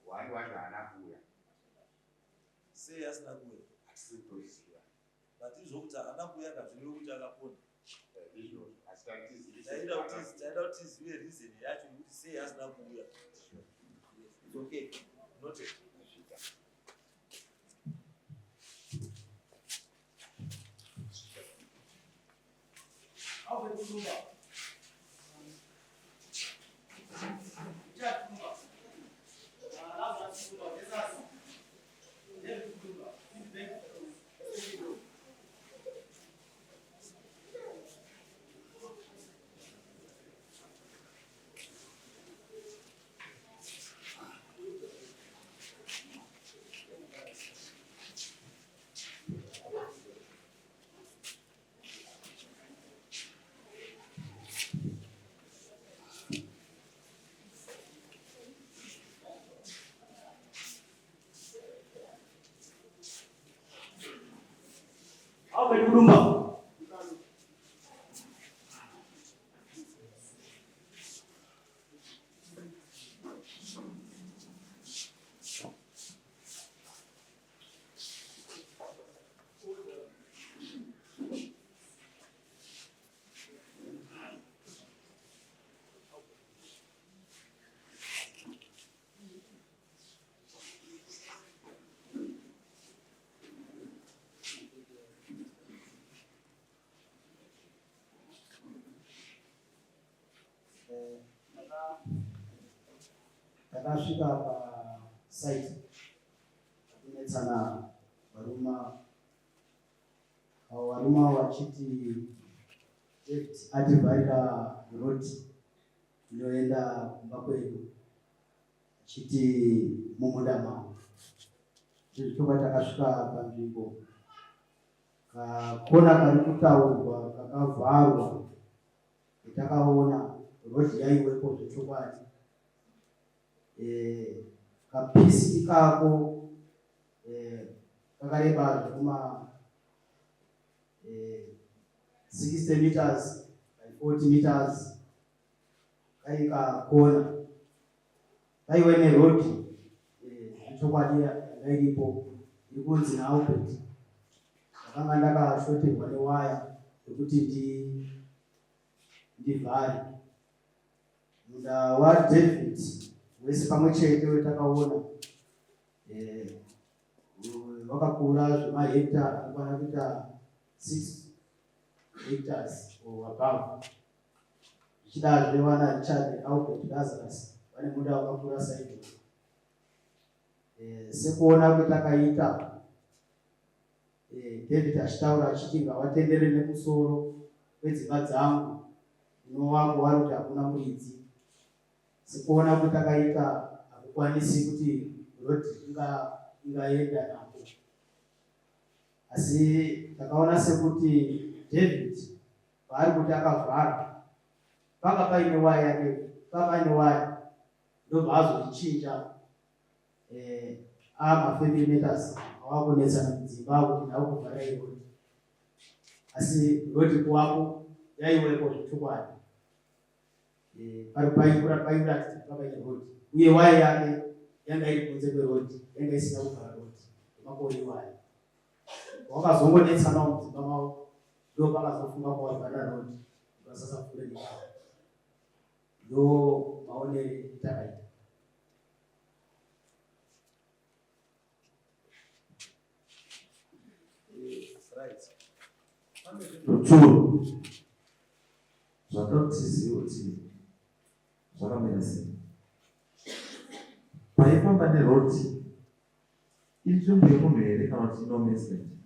Why haana kuya? Sei asina kuya? Asitoziva. But izvokuti haana kuya kazvino kuti akapona. Izvo asitatizivi. Taida kuti zive reason yacho yekuti sei asina kuya. It's okay. Noted. Takasvika pasite kunetsana varuma vachiti ativharira roti inoenda kumba kwedu achiti mumunda mavo. Tobva takasvika panzvimbo kakona kari kutaurwa kakavharwa takaona roti yaiwepo zvechokwadi. Kapisi ikako kakareba zvekuma 60 meters by 40 meters kaikakona kaive nerodi zvechokwadi yanga iripo iri kunzi naAlbert. Ndakanga ndakashoterwa newaya yekuti ndivhare. Munda waDavid wese pamwe chete wetakaona wakakura zvemahekta anokwana kuita 6 hectares or above. Zvichidazve wana Richard Albert Lazarus vane munda wakakura saizvo. Sekuona kwetakaita David achitaura achiti ngawatendere nemusoro kwedzimba dzangu inowangu wari kuti hakuna muridzi. Sekuona kuti takaita hakukwanisi kuti roti ingaenda napo. Asi takaona sekuti David paari kuti akavhara panga paine waya yake, panga paine waya ndobva azozvichinja ma50 meters awakunetsana kudzimba kuti ndakuvhara iroti. Asi roti kuwapo yaiwepo zvechokwadi. Pari pairatidza paine rodi uye waya yake yanga iri kunze kwerodi, yanga isina kuvhara rodi makore waya. Wakazongonetsana mudzimba mavo ndo pakazofunga kwavhara rodi vasasapfuure nekavo. Ndo maonere etakaita. Ruturo zvatotiziva kuti zvakamira sei. Paifamba neroti inzvimbo yemunhu here kana kuti inomesendi?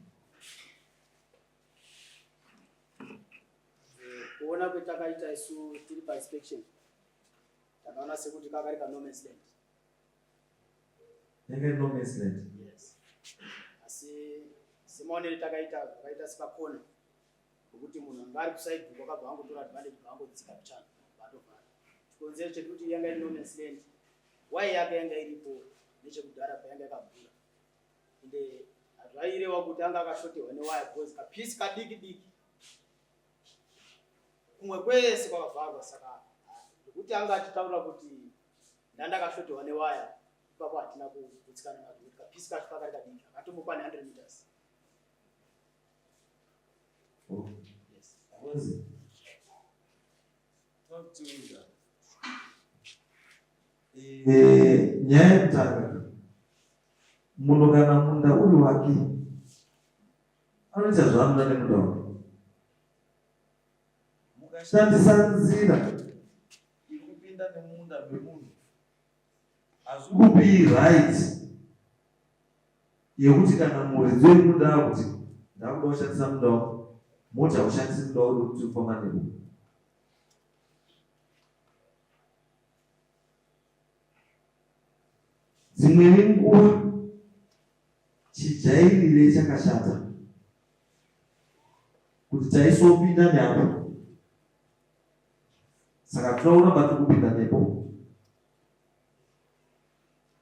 Kuona kwetakaita isu tiri painspection takaona sekuti kakari kanomesland. Yanga iri nomesland? Yes. Asi semaonere takaita sikakona kuti munhu anga ari kusaidhi kwakabva angotora advantage angodzika pichana patovhara. Chikonzero chekuti yanga iri nomesland, waya yake yanga iripo nechekudhara payanga yakabvura. Ende zvairewa kuti anga akashoterwa newaya because kapisi kadiki diki kumwe kwese kwakavharwa. Saka kuti anga achitaura kuti ndandakashoterwa newaya ipapo hatina kutsikana nazvo kuti kapisi kacho pakari kadiki akatombopa ne 100 meters. Yes. Wazi. Talk to me. Nyaya yekutanga munhu kana munda uri wake anoita zvaanoda nemunda wake. Shandisa nzira Ikupinda nemunda memunhu kupi right yekuti kana muridzi wemunda akuti ndakuda kushandisa munda wako, mota ushandise munda wako kuti ufamba nepo. Dzimweni nguva chijairire chakashata kuti taisopinda neapo, saka tinoona bati kupinda nepo.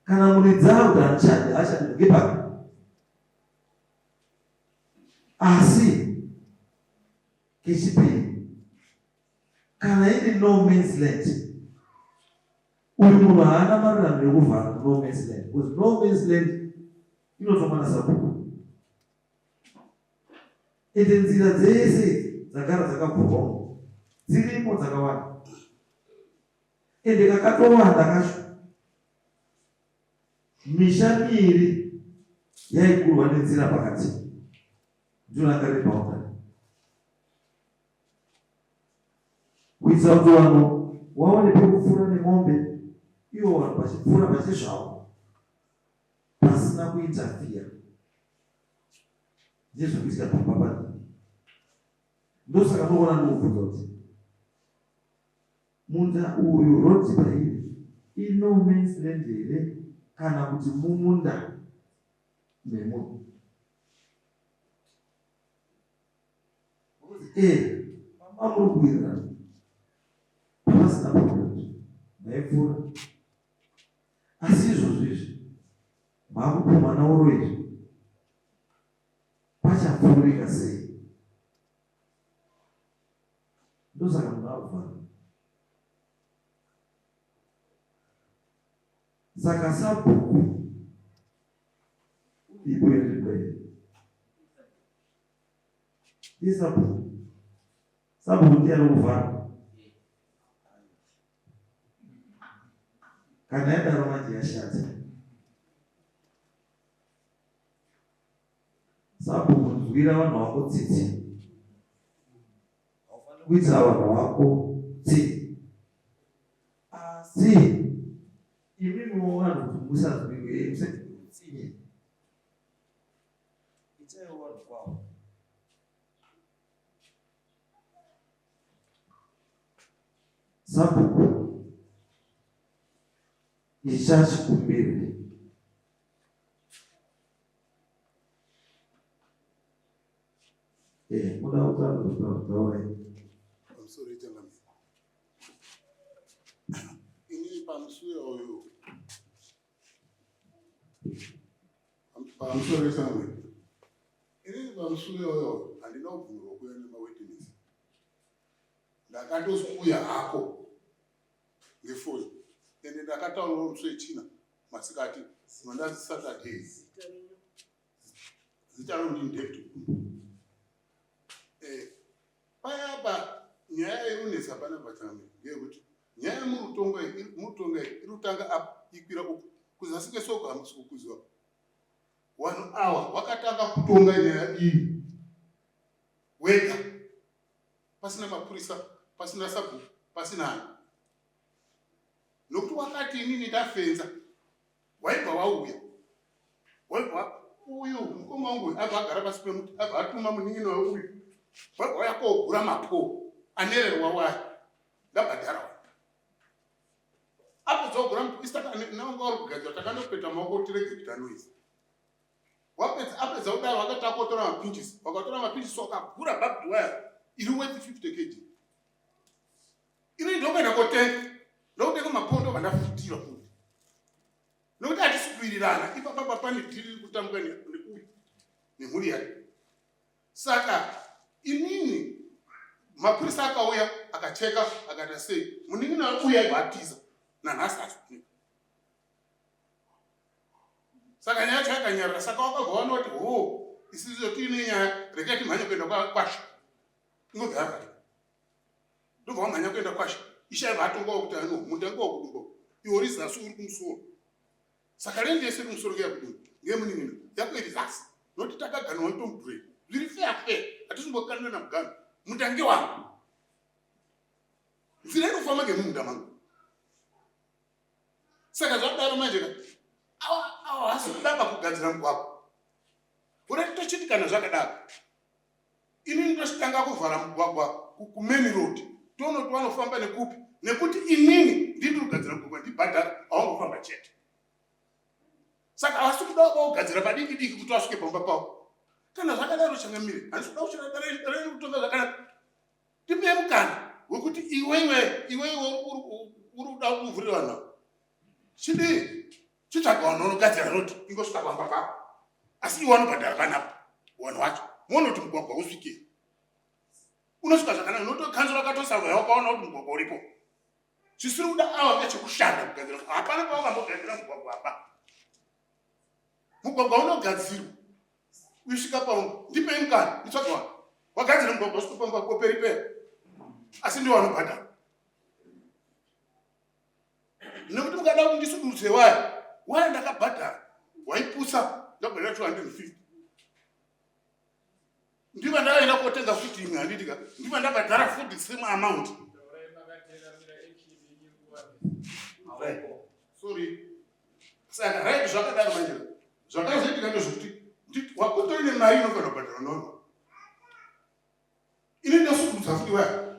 Kana muridzi akuti ashandi ngepake, asi kechipiri kana iri no man's land, uyu munhu haana marinano ekuvhara no man's land, because no man's land inotomana sabhuku. Ende nzira dzese dzagara dzakavhurwa dzirimo dzakawanda, ende kakatowanda kacho misha miviri yaigurwa nenzira pakati ndinangari boundary, kuitira kuti vanhu vaone pekupfuura nemombe, ivo vanhu vachipfuura pachizvavo pasina kuinterfere nezvekuitika pamba panini. Ndosaka ndoona ndokubvunza kuti munda uyu rodhi pairi ino man's land here kana kuti mumunda memunhu. Amuri kuwirirana pasina problem maipfuura, asi izvozvizvi makupumhana uro izvi pachapfuurika sei? Ndosaka munhu akuvhara. Saka sabhuku ibwere isabhuku ndiye kuvhara. Kana yadaro manje yashata. Sabhuku nzwira vanhu vako tsitsi, kuitira vanhu vako tsitsi, asi imimi vanhu kuti musazwirwe musatsinye. Ichaiwo vanhu kwavo. Sabhuku ichachikumbire muda kutaura pamusoro ichangamira inini pamusoro oyo pamusoro ichangamira inini pamusoro oyo handina kubvunzwa kuya nemawitness, ndakatosikuya hako ngefoni ende ndakataurawo musi wechina masikati mandazi Saturdays zita raundi ndebtu payapa nyaya irunesa pana pachamira ngekuti nyaya murutonga irutanga apa ikwira uku kuzasi kwesoko hamusi kukuziwa. Vanhu ava vakatanga kutonga nyaya iyi wega pasina mapurisa, pasina sabhuku, pasina hani, nokuti wakati inini ndafenza waibva wauya, waibva uyu mukoma wangu abva agara pasi pemuti abva atuma munin'ina weuyu wauya kogura mapo anererwa wayo ndabhadhara apo dzogura navangu vari kugadzira takandopeta maoko tirege kuita noise. Apedza kudaro vakatakotora mapinchisi, vakatora mapinchisi vakagura barbed wire iri worth 50 kg. Ini ndokuenda ndokutenga mapondo vandafutira kuti nokuti hatisikuwirirana ipapapa pane dhiri riri kutambwa neuyu nemhuri yake. Saka inini mapurisa akauya akacheka akati sei munin'ina uya aibva atiza nanhasi hazvikunika. Saka nyaya yacho yakanyarara. Saka wakagona kuti isizo tiine nyaya rekati mhanya kuenda kwasha. Ingogara. Ndobva wamhanya kuenda kwasha. Ishaya vatonga kuti mundango wakudumbo. Iwe uri zasi uri kumusoro. Saka rendese kumusoro kuyakudumbo. Ngemunini yakuiri zasi. Noti takaganwa ntomubhureki. Zviri fair. Hatisumbokanira namugano. Mundange wangu. Nzira inofamba ngemunda mangu. Saka zvakadaro manje awa hasi kudamba kugadzira mugwagwa. Uri tochiti kana zvakadaro. Ini ndositanga kuvhara mugwagwa kumain road. Tonoti vanofamba nekupi? Nekuti inini ndiri kugadzira mugwagwa ndibhadhara awangofamba chete. Saka hasi kuda kugadzira padiki diki kuti wasvike pamba pawo. Kana zvakadaro changamire. Handisi kuda kuchira dare kutonga zvakanaka. Tipe mukana wekuti iwewe uri kuda kuvhurira vanhu. Chidi chitsvagawana unogadzira roti ingosvika pamba pako. Asi iwe wanobhadhara panapa. Vanhu vacho munoti mugwagwa usvike. Unosvika zvakanaka unotokanzura katosavha wakaona kuti mugwagwa uripo. Chisiri kuda ava ngechekushanda kugadzira. Hapana pawakambogadzira mugwagwa apa. Mugwagwa unogadzirwa. Usvika pawo ndipe mukana nditsvagawana. Wagadzira mugwagwa usvika pamba koperi. Asi ndiwe wanobhadhara. Nekuti mukada kuti ndisuduruse waya ndakabhadhara. Waipusa ndabhadhara 250. Ndiba ndakaenda kotenga futi imwe handitika. Ndiba ndabhadhara futi same amount. Sorry. Saka right zvakadaro manje. Zvakazoitika ndezvokuti wakutori nemari inofana kubhadhara nono. Ini ndosudurudza futi waya.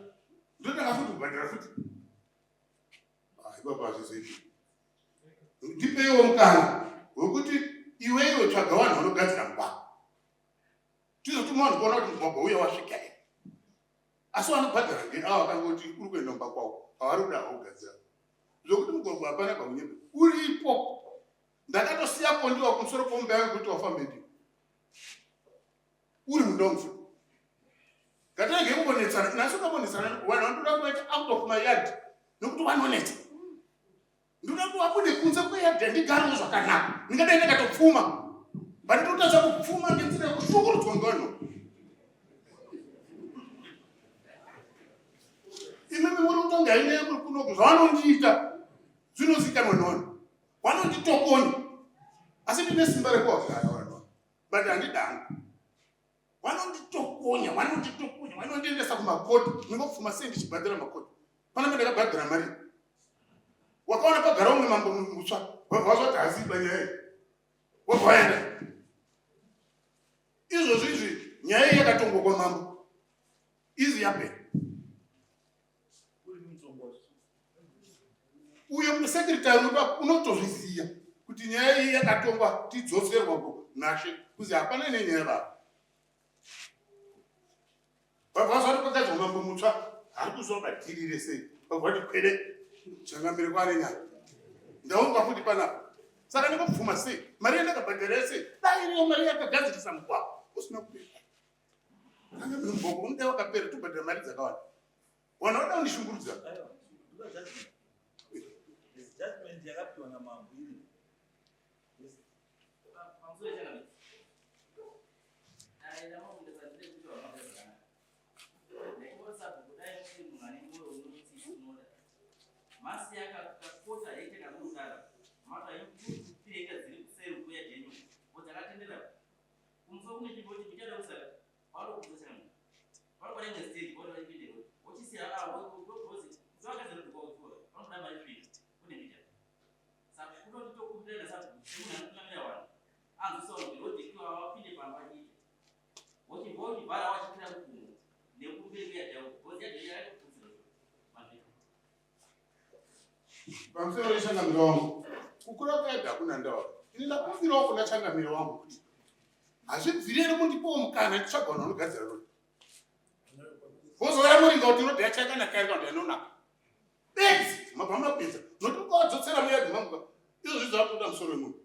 Ndotanga futi kubhadhara futi. Baba azvizoiti. Ndipeiwo mukana wekuti iwewe tsvaga vanhu vanogadzira mugwagwa. Tizotuma vanhu kuona kuti mugwagwa uya wasvika here. Asi vanobhadhara ngeava vakangoti uri kuenda mumba kwavo. Havari kuda kugadzira. Zvokuti mugwagwa hapana paunyembe. Uripo. Ndakatosiyapo ndiwa kumusoro kwomba yangu kuti wafambe ndiwo. Uri munda mufuti. Katange kubonetsana. Nasi ukabonetsana vanhu vanoda kuita out of my yard. Nokuti vanonetsa. Ndoda kuti wabude kunze kweyadha ndigare zvakanaka. Ndingadai ndakatopfuma. Bandotadza kupfuma ngenzira yekushungurudzwa ngano. Imimi muri kutonga ine kuri kunoku zvavanondiita zvinozikanwa nevanhu. Vanonditokonya. Asi ndine simba rekuwagara vanhu. But handidanga. Vanonditokonya. Vanondiendesa kumakoti. Ndingopfuma sei ndichibhadhara makoti. Pana ndakabhadhara mari. Wakaona pagara umwe mambo mutsva. Wazvati haziba nyaya. Wabvaenda. Izvozvi nyaya yakatongwa kwamambo. Izi yapera. Uyo musekretari unotozviziva kuti nyaya iyi yakatongwa tidzoserwa nashe kuzi hapana nenyaya baba. Vazvati kwakadzwa mambo mutsva hari kuzobatirire sei. Vazvati kwede changamire kwane nyaya. Ndaunga futi panapa. Saka ndingopfuma sei. Mari yandakabhadhara sei. Dai iriyo mari yakagadzirisa mugwagwa. Usina kupera. Kana mugwagwa unode wakapera tobhadhara mari dzakawanda. Wana wada kundishungurudza. Judgment yakapiwa namambo iri. Masi yakakota yaiteka munogara mata yekupireka dziri kuseri kuya dhenyu kudzakatendera kumusoro kune chimbo chichada kusara wado kudzosera munhu wado kwane stage wado vaipinde wachisiya wozi zvakazero ndikautora vanoda mari zviri kune mita saka kunoti tokupireka saka munhu anotungamira vanhu anzosawo kuti rodhekiwa wapinde pamba chite wochibvara wachipira kukunhu nekumberi kuyadhawo gozi yadhenyu yakakudzira mazviri. Pamusoro wechangamiro wangu. Kukura kwayadha hakuna ndawa. Ini ndakufirawo kuna changamiro wangu kuti hazvibviriri mundipowo mukana nditsvaga vanhu vanogadzira rodi. Vozora muringa kuti rodi yacho yakanaka iri kana yanonaka. Bedzi mabva mapedza. Noti ukawadzosera muyadhi mangu. Izvozvi zvavakuda musoro wemunhu.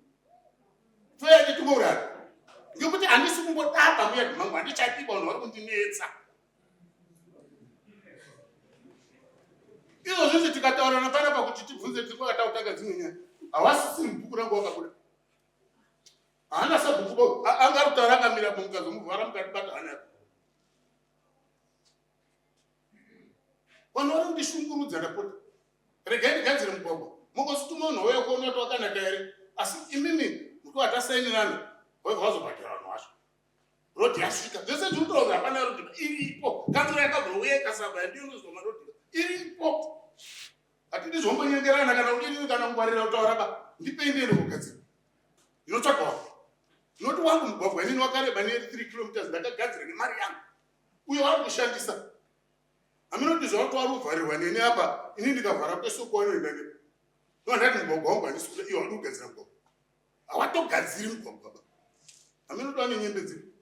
Pfeya nditombourara. Ngekuti handisi kumbodaba muyadhi mangu handichadiba vanhu vari kundinetsa. Izvozvi tikataurana panapa kuti tibvunze tiri kwakatautanga dzimwe nyaya. Hawasisiri bhuku rangu wakabuda. Haana sabhuku angarutaura akamira mukazomuvhara mukati bata hana. Vanhu vari kundishungurudza ndapota. Regai ndigadzire mugwagwa. Mungosituma munhu wauya kuona kuti wakanaka here. Asi imimi muti watasainirana wazobhadhara vanhu vacho. Rodhi yasvika. Zvese tinotaura hapana rodhi iripo. Kanzura yakabva ikasabva ndiyo inozwa marodhi iripo. Hatidi zvombonyengerana kana udini kana kungwarira kutaura ba. Ndipei ndiende kugadzira. Ndinotsvagawo. Noti wangu mugwagwa inini wakareba neeri 3 km ndakagadzira nemari yangu. Uyo wari kushandisa. Aminoti zvauti wari kuvharirwa neni apa ini ndikavhara kwesoko wanoenda ne. Ndati mugwagwa wangu handisikuda iwo wari kugadzira mugwagwa. Hawatogadziri mugwagwa ba. Aminoti wane nyembe dzipi.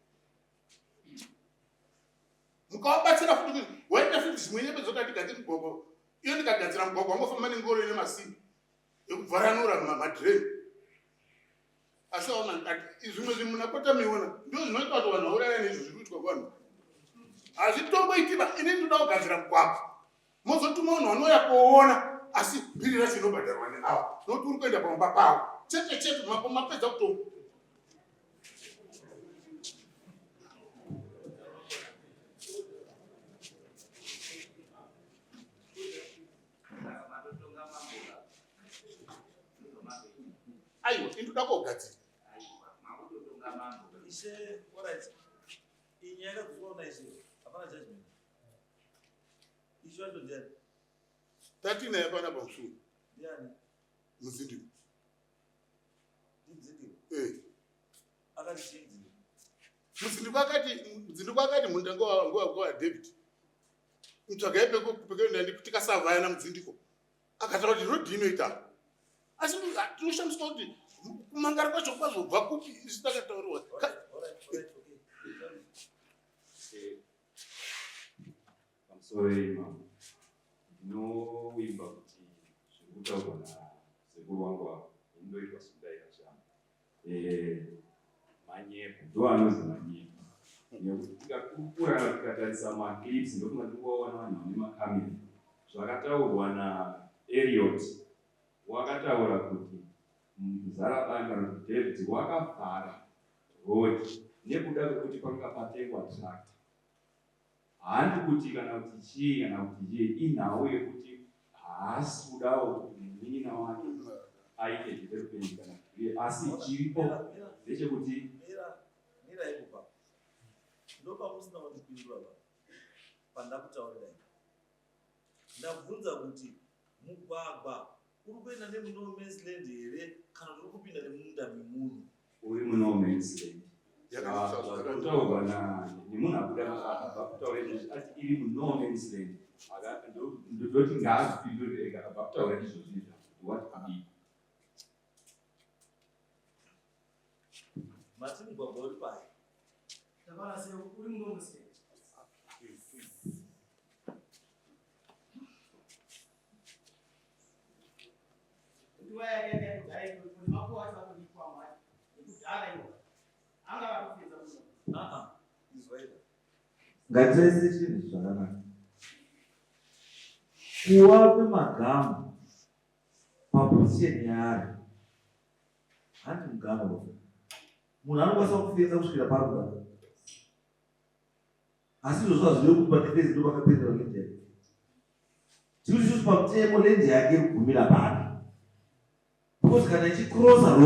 Mukawabatsira futi kuti waita futi zvimwe nyembe dzokati gadzira mugwagwa. Iyo ndikagadzira mugwagwa wangofamba nengoro ine masimbi ekubvaranura madhireni. Asi zvimwe zvinhu munapota miona ndizvo zvinoita kuti vanhu vauraya nezvo zviri kuitwa kuvanhu. Hazvitomboitiba ini ndoda kugadzira mugwagwa. Mozotuma munhu anouya kuona asi bhiri racho inobhadharwa neava. Nokuti uri kuenda pamba pavo. Chete mapedza kutomba. Aiwa, indoda kugadzira. Ishe, alright. Inyaya kuona izvo. Hapana judgment. Ishe wacho ndiani? Tatina yapana pamusuru. Ndiani? Muzindiko. Muzindiko? Akati chinzi. Muzindiko akati mundango wa David. Mutsvaga pekuenda ndikutikasavaya na muzindiko. Akataura kuti rodhi inoita. Asi tinoshandiswa kuti kumangara kwacho kwazobva kupi isi takatauriwa. Pamusoro imamo ndinoimba kuti zvekutaurwa nasekuru wangu wavo indoitwa sikudaira zvamo manyepo ndo anozi manyepo nekuti tikakura tikatarisa maclips ndokuma tingoona vanhu vane makamera zvakataurwa naEliot wakataura kuti muzarabanga David wakavhara rodhi nekuda kwekuti panga patengwa tractor. Handi kuti kana kuti chii kana kuti je inhawo yekuti haasi kudawo kuti munin'ina wake aite development kana asi chiripo ndechekuti mira ipo ndopamusina kundipindura pandakutaurira ndabvunza kuti mugwagwa uri kuenda nemuno man's land here kana uri kupinda nemunda memunhu uri muno man's land. Kutaurwa nemunhu akuda akabva ati iri muno man's land ndoti ngaazipindure ega akabva kutaura izvozvo what kudii. Mati mugwagwa uri pai? Ndabara sei uri muno man's land. Ngatiise chinhu zvakanaka. Kuva kwemagama paposisheni yaari handi mugama uyu. Munhu anokwanisa kufenza kusvikira pari kudaro. Asi izvozvo hazvirevi kuti padefenzi ndo pakapendera lendi yake. Chiri chose pamutemo lendi yake iri kugumira pari. Because kana ichikrosa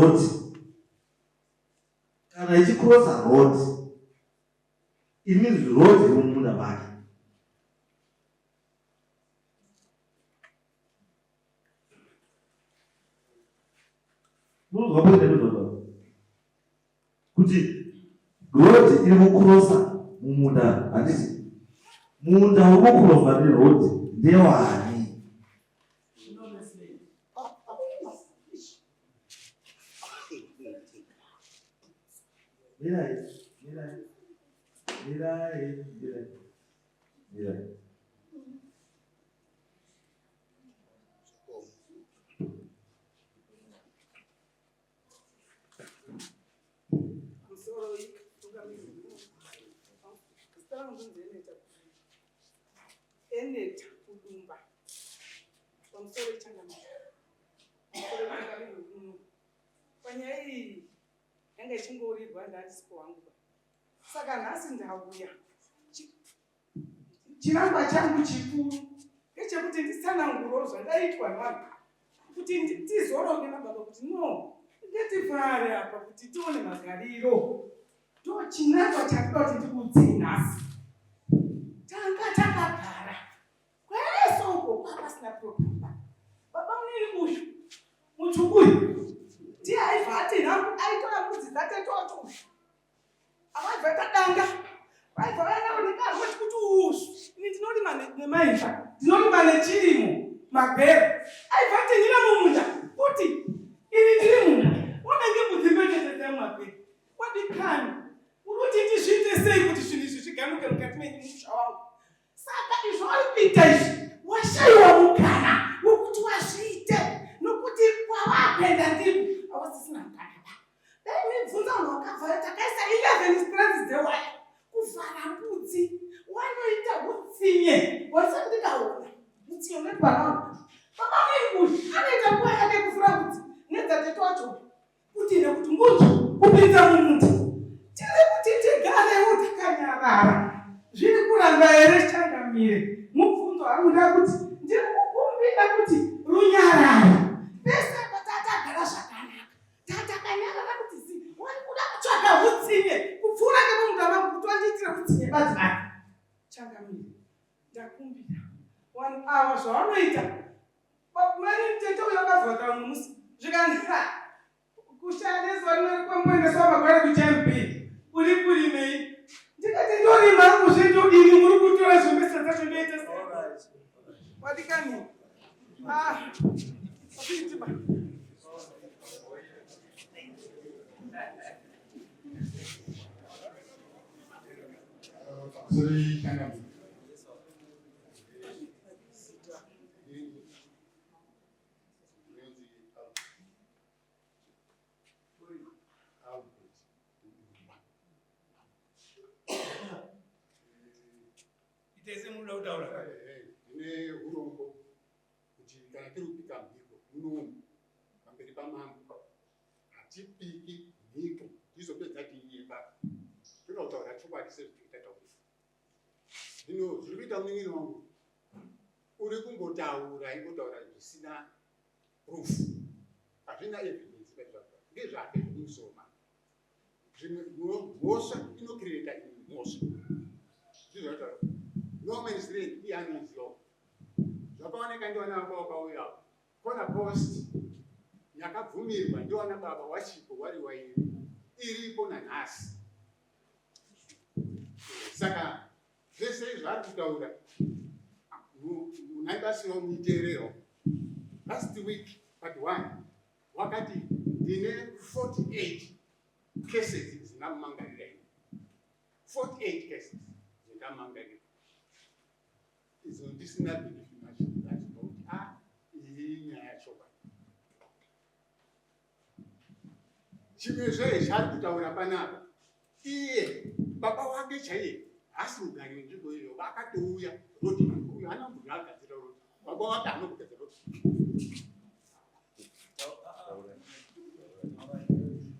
road, it means road iri mumunda make. Munhu wapenda ndozvo. Kuti road iri kukrosa mumunda, handiti munda uri kukroswa neroad ndewani? Mirai. Eneta kudumba pamusoro wechangamira panyaya iyi yanga ichingourirwa ndandisipo wangu. Saka nhasi ndauya. Chirangwa changu chikuru ngechekuti nditsananguro zvandaitwa navanhu kuti tizoronge nababa kuti no ngativhare apa kuti tione magariro. Ndochinangwa chakuda kuti ndikudze nhasi. Tanga takagara kwese uko kwapasina problema. Baba munini uyu mutsvukuyu ndiye aibva ati hangu aitora mbudzi dzake toto avaibva tadanga vaibva vainaonekana vati kuti usvu ini ndinorima nemaimba ndinorima nechirimo magwero aibva ati ndina mumunda kuti ini ndiri munda wanenge mbudzi mbetete dzemumagwero wadikani uri kuti ndizviite sei kuti zvinhu izvi zvigamuke mukati memusha wangu. Saka izvo vari kuita izvi washayiwa mukana wokuti wazviite nokuti kwavapenda ndipo awasisina mukana ba. Dai mibvunza vanhu vakavhara takaisa 11 strands dzewaya kuvhara mbudzi wanoita hutsinye wasati ndikaona hutsinye unetwanangu baba mwengu anoita nguva yake kuvhura mbudzi nedzatete wacho kuti nekuti mbudzi kupinza mumuti tiri kuti tigarewo takanyarara zviri kuramba here changamire mubvunzo anoda kuti ndiri kukumbira kuti runyarare pese apa tatagara zvakanaka tatakanyarara kuti zi wari kuda kutsvaga hutsinye kupfuura nepamunda mangu kuti wandiitire hutsinye badzi rake changamire ndakumbira vanhu ava zvavanoita mari mutete uyo akavhota vamwe musi zvikanaka kushandiswa rinorikwamboendeswa magware kuchampi uri kurimei ndikati ndorima hangu zvedu ini muri kutora zvombesa dzacho ndoita sei wadikani apitiba Sorry, Changamire. Itese muda utaura. Ine urombo kuti kana tiri kupika mhiko munomu pamberi pamambo hatipiki mhiko tizopedza tiipa toda kutaura chokwadi sezvititaura. Zvino zviri kuita munin'ini wangu uri kungotaura ingotaura zvisina proof hazvina evidence pazvazvo ngezvake zvimusoma zvimwe mhosva inocreata imwe mhosva zvizvataura no man's land ianoiziva zvakaoneka ndiwana baba wakauya kona post yakabvumirwa ndiwana baba wachipo wari wairi iripo nanhasi. Saka zvese zvari kutaura munaibasiwo muiterero last week part 1 wakati ndine 48 cases dzinamumangarira ini 48 cases dzinamumangarira izo ndisina belief nacho ndazinokuti iyi nyaya yachoka. Chimwezve zvari kutaura panapa iye baba wake chaiye hasi mugari wenzvimbo iyo vakatouya roti uyu hana kuzvagadzira roti baba wake anogadzira roti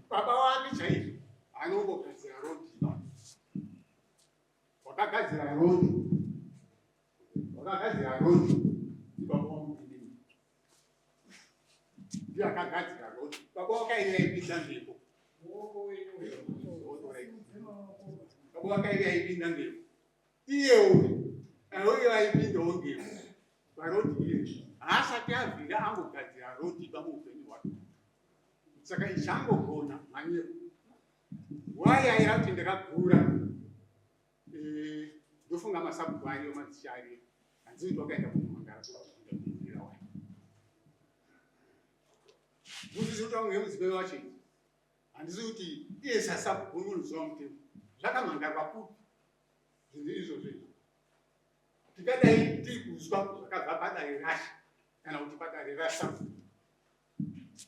baba wake chaiye anongogadzira roti wakagadzira roti baba wamudini ndiye akagadzira roti baba wake aiyaipinda mhepo baba wake aiyaipinda mhepo iye uyu auyo aipindawo mhepo paroti iri haasati avhira angogadzira roti pamuupenyu hwake. Saka ichangogona manyepo wai aira kuti ndakagura ndofunga masabuku ariyo madzicha ariyo hanzii kuti wakaenda kumangara kuira wai muzvizi kuti wangu ngemudzipe wacho handisi kuti iye sasabuku unoziva mutemo zvakamangarwa kupi zvinhu izvozvo tikadai tiri kuzwa zvakabva padare rasha kana kuti padare rasabuku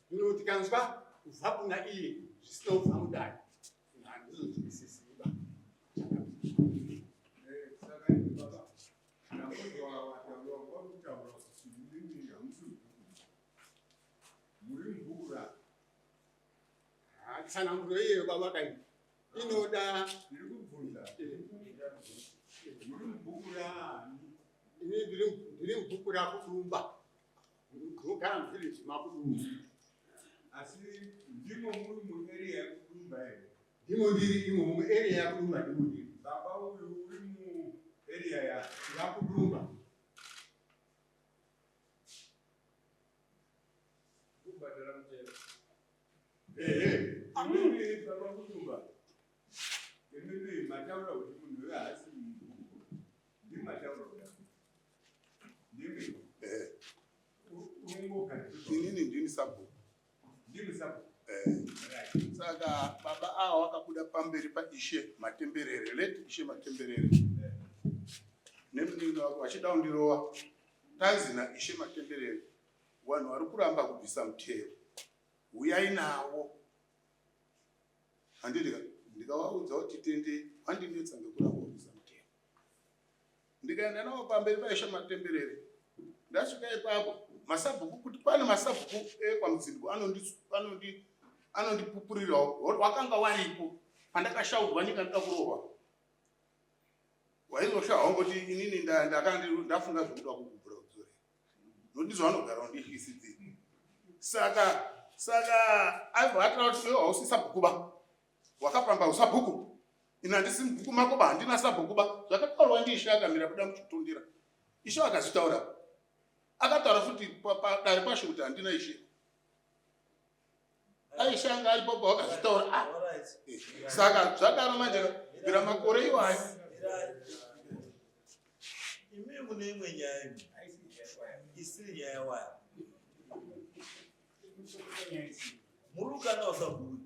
zvino tikanzwa kubva kuna iye zvisina kubva mudare handizozwisisiba tsananguro iyeyo baba kai inoda ndiri mubhuku rakudumba ndinogara muvhiriji makudumba asi ndimo muri muarea yakudumba here ndimo ndiri imo muarea yakudumba ndimo ndiri baba uyu uri muarea yakudumba kubhadhara mutero amimi baba kudumba emimi mataura kuti munhu uyo haasi ndimataura ndimi inini ndini sabhuku saka baba awo akabuda pamberi paishe matemberere leti ishe matemberere nemunini wako vachida kundirowa tanzi naishe matemberere vanhu vari kuramba kubvisa mutero uyai nawo handii ndikavaudza kuti tende vandinetsa ngekuramba kubvisa mutero ndikaenda navo pamberi paishe matemberere ndasvika ipapo masabhuku kuti pane masabhuku ekwamudzindwa anondipupurirawo wakanga waripo pandakashaurwa nyika ndida kurohwa waizoshaurwa ngoti inini ndafunga zvokuda kugubhura kudzore nokuti zvavanogara ndihisidziri saka aibva atira kuti hausi sabhuku ba wakapamba usabhuku ina handisi mubhuku mako ba handina sabhuku ba zvakataurwa ndiishe akamira kuda muchitondera ishe akazvitaura akataura futi padare pasho kuti handina ishe aishe anga aripopo wakazvitaura saka zvadaro manje bvira makore iwayo imi mune imwe nyaya isiri nyaya wayo murukana usabhuku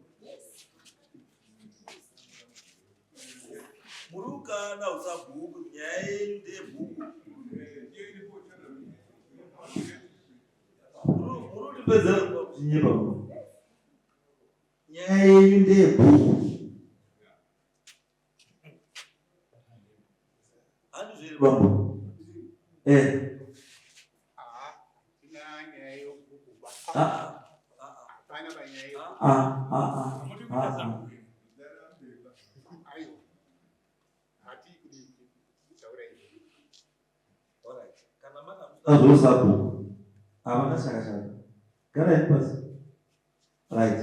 murukana usabhuku nyaya yenyu ndeyebhuku muruti pedzera kunyeba nyaya yenyu ndeyebhuku handizviri bambo azvosabhuku havana shaka garai pasi right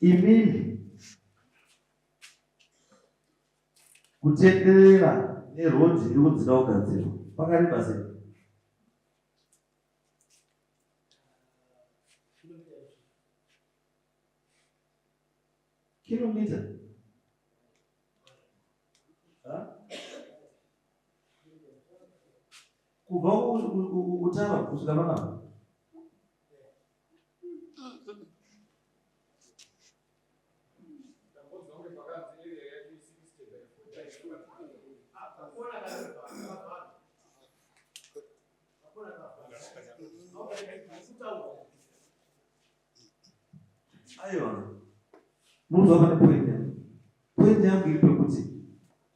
imini kutenderera nerodhi iri kudzida kugadzirwa pakareba sei kilomita kubva kutava kusvika panapa aiwa munzwa pane poindi yangu iri pekuti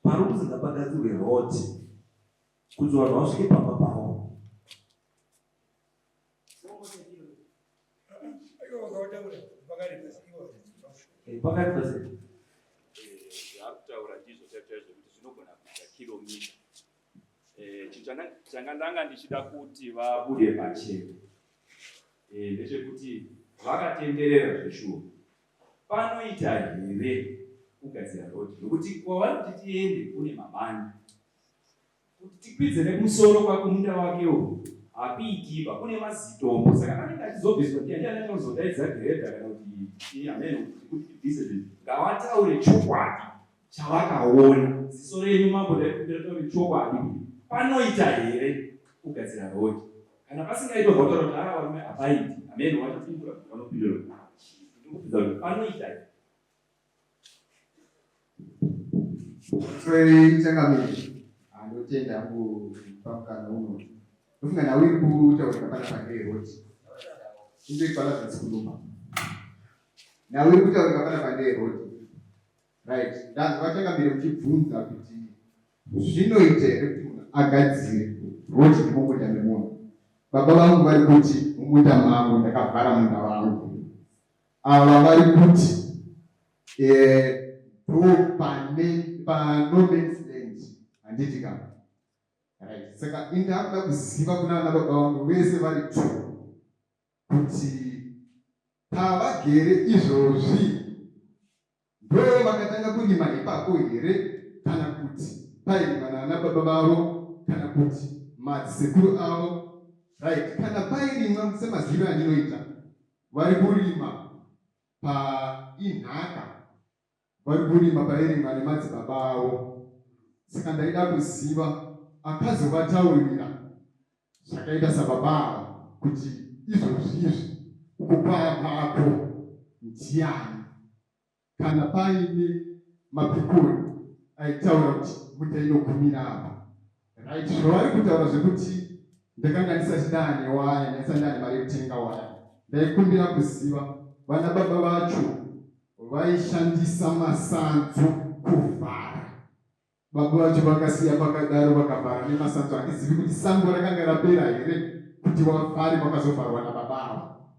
pari kusingapagadzirwe roti kuti vanhu vasvike pamba pavo pakareba sei akutaura ndizvo chaizvo kuti zvinogona kuita kilomita changa ndanga ndichida kuti vabude pachena ndechekuti vakatenderera zveshuwa panoita here kugadzira rodhi nokuti kwavanoti tiende kune mabani kuti tikwidze nemusoro kwakumunda wakewo hakuitiba kune mazitombo saka anenge achizobviswa ndiani kuzodaidza giredha kana kuti ameno kuti tibvise zvinhu ngavataure chokwadi chavakaona ziso renyu mambodaitaure chokwadi panoita here kugadzira rodhi kana pasingaitwa bhotoro kuti varume hapaiti ameno vachapindura vanopindura panoita here Sorry, changamiri. Anotenda kupamukana uno. Ufunga na wiri kutaurika pana pandei roti. Ndiri pala zasikuluma. Na wiri kutaurika pana pandei roti. Right. That's what changamiri kuchibvunza kuti zvinoita here kuti munhu agadzire roti ndimomboda memunhu. Baba vangu vari kuti mumunda mangu ndakavhara munda wangu. ava vari kuti ndo pano man's land handiti kama. Right. Saka indakuda kuziva kuna baba vangu vese vari tu kuti pavagere izvozvi ndo vakatanga kurima ipapo here kana kuti pairima nana baba vavo kana kuti madzsekuru avo. Right. Kana pairimwa semaziviro andinoita vari kurima painhaka, vari kurima pairimwa nemadzibaba avo. Saka ndaida kuziva akazovataurira zvakaita sababa kuti izvozvizvi uko kwavako ndiani, kana paine mapikuri aitaura kuti mutainogumira apa. Right. Zvavari kutaura zvekuti ndakanga ndisachidane waya, ndisandane mari yekutenga waya. Ndaikumbira kuziva vana baba vacho vaishandisa masanzu kuvhara. Baba vacho vakasiya pakadaro vakavhara nemasanzu. Handizivi kuti sango rakanga rapera here kuti vavhare vakazovharwa nababa avo.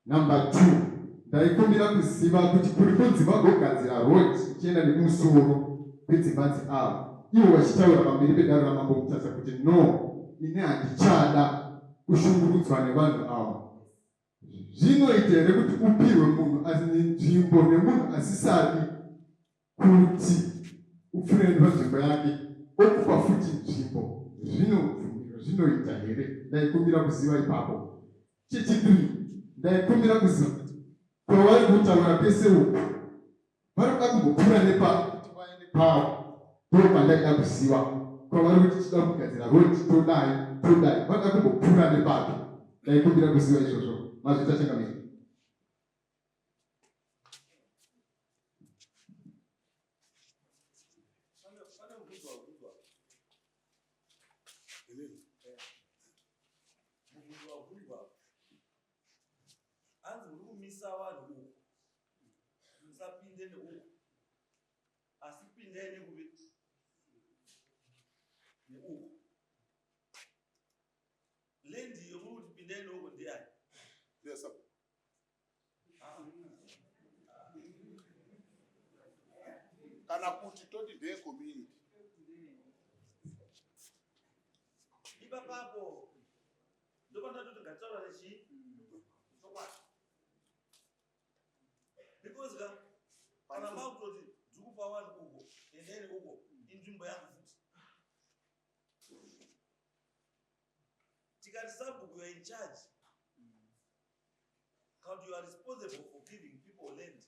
Number 2, ndaikumbira kuziva kuti kuri kunzi vagogadzira rodi uchienda nekumusoro kwedzimba dzeavo, ivo vachitaura pamberi pedare ramambo Mutasa kuti no, ine handichada kushungurudzwa nevanhu ava. Zvinoita here kuti upirwe munhu nzvimbo nemunhu asisadi kuti upfureni panzvimbo yake okupa futi nzvimbo? Zvinoita here? Ndaikumbira kuziva ipapo. Chechipiri, ndaikumbira kuziva kuti kwavari kutaura pese uku vari kuda kumbopfuura kuti vaende pavo. Ndo pandaida kuziva kwavari kuti tichida kugadzira rodi todai vada kumbopfuura nepapi. Ndaikumbira kuziva izvozvo. Mazvita changamiri. Hanzi muri kumisa vanhu uku, musapinde neuku, asi pindei neuku. Lendi yomuri kuti pindei neuku ndiani? Yes, sir. Kana kuti toti ndeye community. Ipapapo ndopandati ngataura nechi chokwadi. Because kana mautoti ndikupa vanhu uko endeni uko inzvimbo yangu futi. Tikati sabhuku you are in charge. Count you are responsible for giving people land.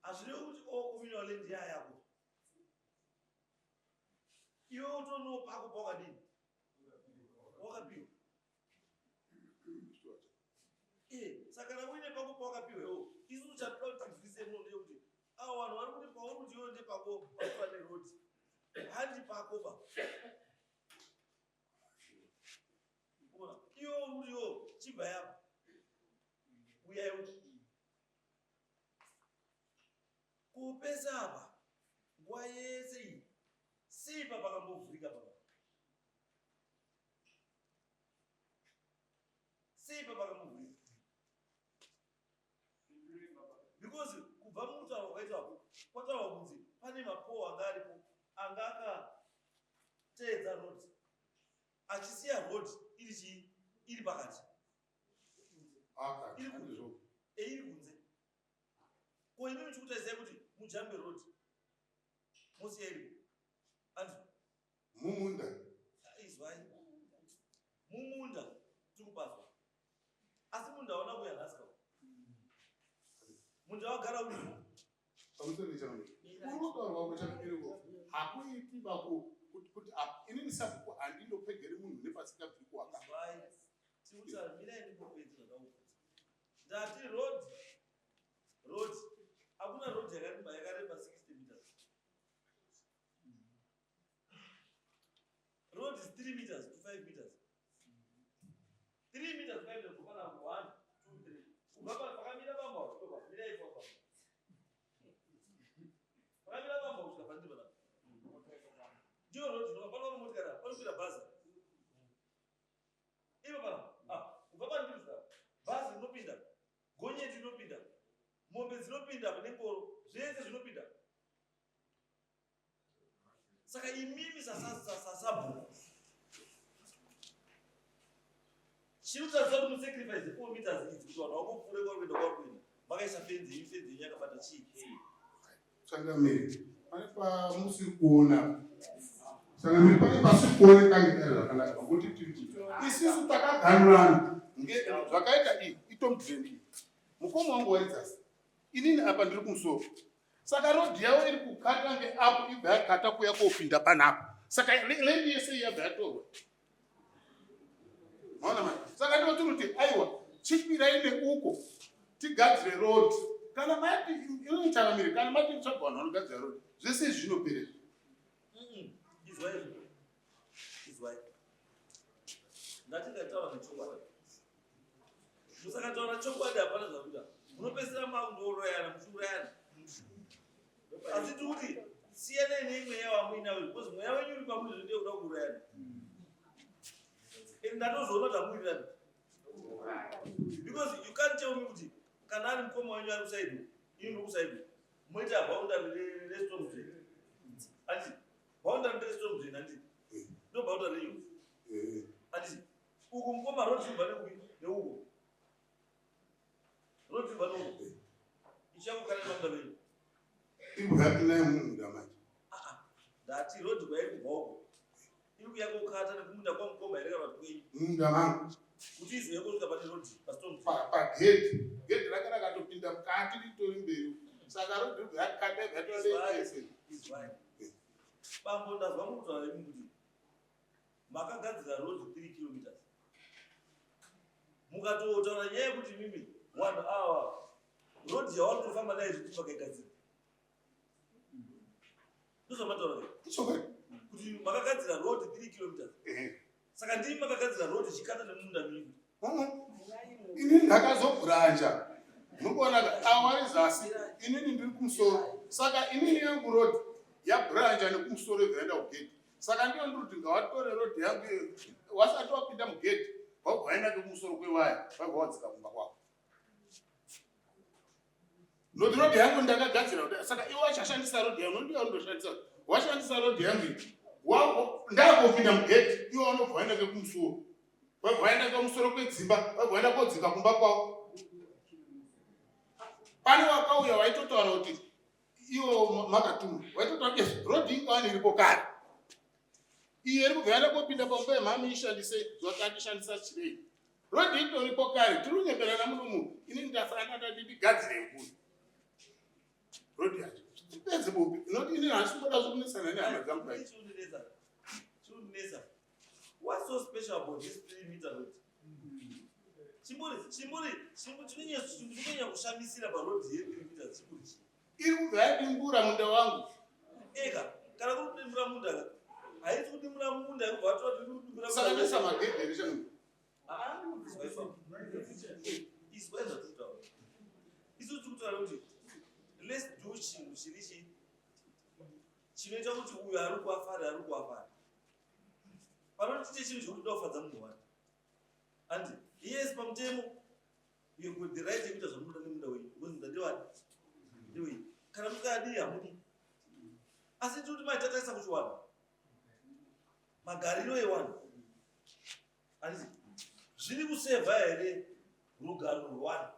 Azvino kuti communal land yako. Iwe utono pako pakadini. Wakapiwa. Saka na wine pako pakapiwa isu chatwa taxise no ndekuti avo vanhu vari kuti pauri kuti iwe ndepako pane road. Handi pako ba. Iwe uri yo chibva yapa. Uya uti kupesa apa nguva yese iyi sipa pakambovhurika papa. Sipa pakambovhurika. Because kubva mumutauro wakaitwa kwataura kunzi pane mapoho anga aripo anga akateedza rodi achisiya rodi iri pakati. Iri kunze. Ko inini chikutarisai kuti mujambe rodi musiya iripo. Anti mumunda izwai mumunda tikupazwa asi munda waona kuya nhasika munda wagara uripo pamusoro changu unotaurwa kuchamiriko hakuiti bako kuti inini sabhuku handindopegere munhu nepasingabviri kuwaka. Tikutaura mirai ndikopedzi zvakaudzwa ndati road hakuna road yakareba 60 meters. Road is 3 meters to 5 meters. 3 meters 5 meters kupana 1 2 3 ukapa pakamira bamba kutoka mira ipo bamba pakamira bamba kusvika pandipa na ndio road unopana motikara panokwira bhazi ipo pana ukapa ndizva bhazi rinopinda sabhuku chinotariswa kuti musacrifice 4 meters idzi kuti vanhu vakupfuure kwakuenda kwakuenda makaisa fenzi yakabata chii Tsangamiri pane pamusiri kuona Tsangamiri pane pasiri kuoneka ngedare rakanaka pakuti isusu takaganurana zvakaita itomubrendi mukoma wangu waidzasi inini apa ndiri kumusoro saka rodhi yavo iri kukata ngeapo ibva yakata kuya kopinda panapo saka lendi yese yabva yatorwa maona mani saka ndinoti kuti aiwa chipirai neuko tigadzire rodhi kana mati inotsangamiri kana mati tsvaga vanhu vanogadzira rodhi zvese zvinopere izwai ndatingataura nechokwadi musakataura chokwadi hapana zvakuita munopedzisira makundorayana muchiurayana asi tikuti siyanai neimweya wamuinayo because mweya wenyu uri pamwe zvinoite kuda kuurayana ndatozoona kuti hamuirirani because you can't tell me kuti kana ari mukoma wenyu ari kusaidu ini ndiri kusaidu moita boundary restorm drain andi boundary restorm drain andi ndo boundary renyu andi uku mukoma rodzibva neuko rodzibva neuko ichakukana boundary renyu ikuvhakinai mumunda manje ndati rodhi kwairi kubva uko iri kuya kokata nekumunda kwamukoma here kana kwenyu munda mangu kuti izwe kusvika pane rodhi pastorm pagedhi ranga rakatopinda mukati ritori mberi saka rodhi yakata zvatoaese bambo ndazva mukutaura imi kuti makagadzira rodhi 3 kilometers mukatotaura nyaya yekuti mimi 1 hour rodhi yawanotofamba naye zviti makaigadzira ndozvamataura kuti makagadzira rodhi 3 kilometers saka ndii makagadzira rodhi chikata nemunda mingi inini ndakazobhuranja mukuona awari zasi inini ndiri kumusoro saka inini yangu rodhi yabhuranja nekumusoro ikaenda kugedhi saka ndiyo ndiri kuti ngawatore rodhi yangu wasati wapinda mugedhi wabva waenda kekumusoro kwewaya wabva wadzika kumba kwako noti rodhi yangu ndakagadzira saka iwe wachashandisa rodhi yangu ndiyo ndoshandisa washandisa rodhi yangu ndakopinda mugedhi iwe wanobva waenda kekumusoro wabva waenda kekumusoro kwedzimba wabva waenda kodzika kumba kwako pane wakauya waitotaura kuti iwo makatuma waitotaura kuti rodhi ingawani iripo kare iye iri kubva yaenda kopinda pamumba yemhami ishandise zvakandishandisa chirei rodhi itoripo kare tiri kunyemberana munomu inini ndafanira ndigadzire kuyo rodhi yacho tipedze bupi inoti inini hasiboda zvokunesana nehama dzangu pai chiundinesa what's so special about this 3 meter road chimbori kushamisira parodhi ye3 meters chimbori iri kubva yadimbura munda wangu ega kana kuri kudimbura munda haiti kudimbura munda yekubva saka nesa magedheri changu izwa zvatutaura isu tikutaura kuti let's do chinhu chiri chinoita kuti uyo ari kuafara panotite chinhu chokuti dofadza munhu wani andi yes pamutemo you got the right yekuita zvamunoda nemunda wenyu because munda ndewenyu kana musikadii hamudi asi tikuti maitataisa kuchiwana magariro ewanhu anditi zviri kusevha here rugano rwewanhu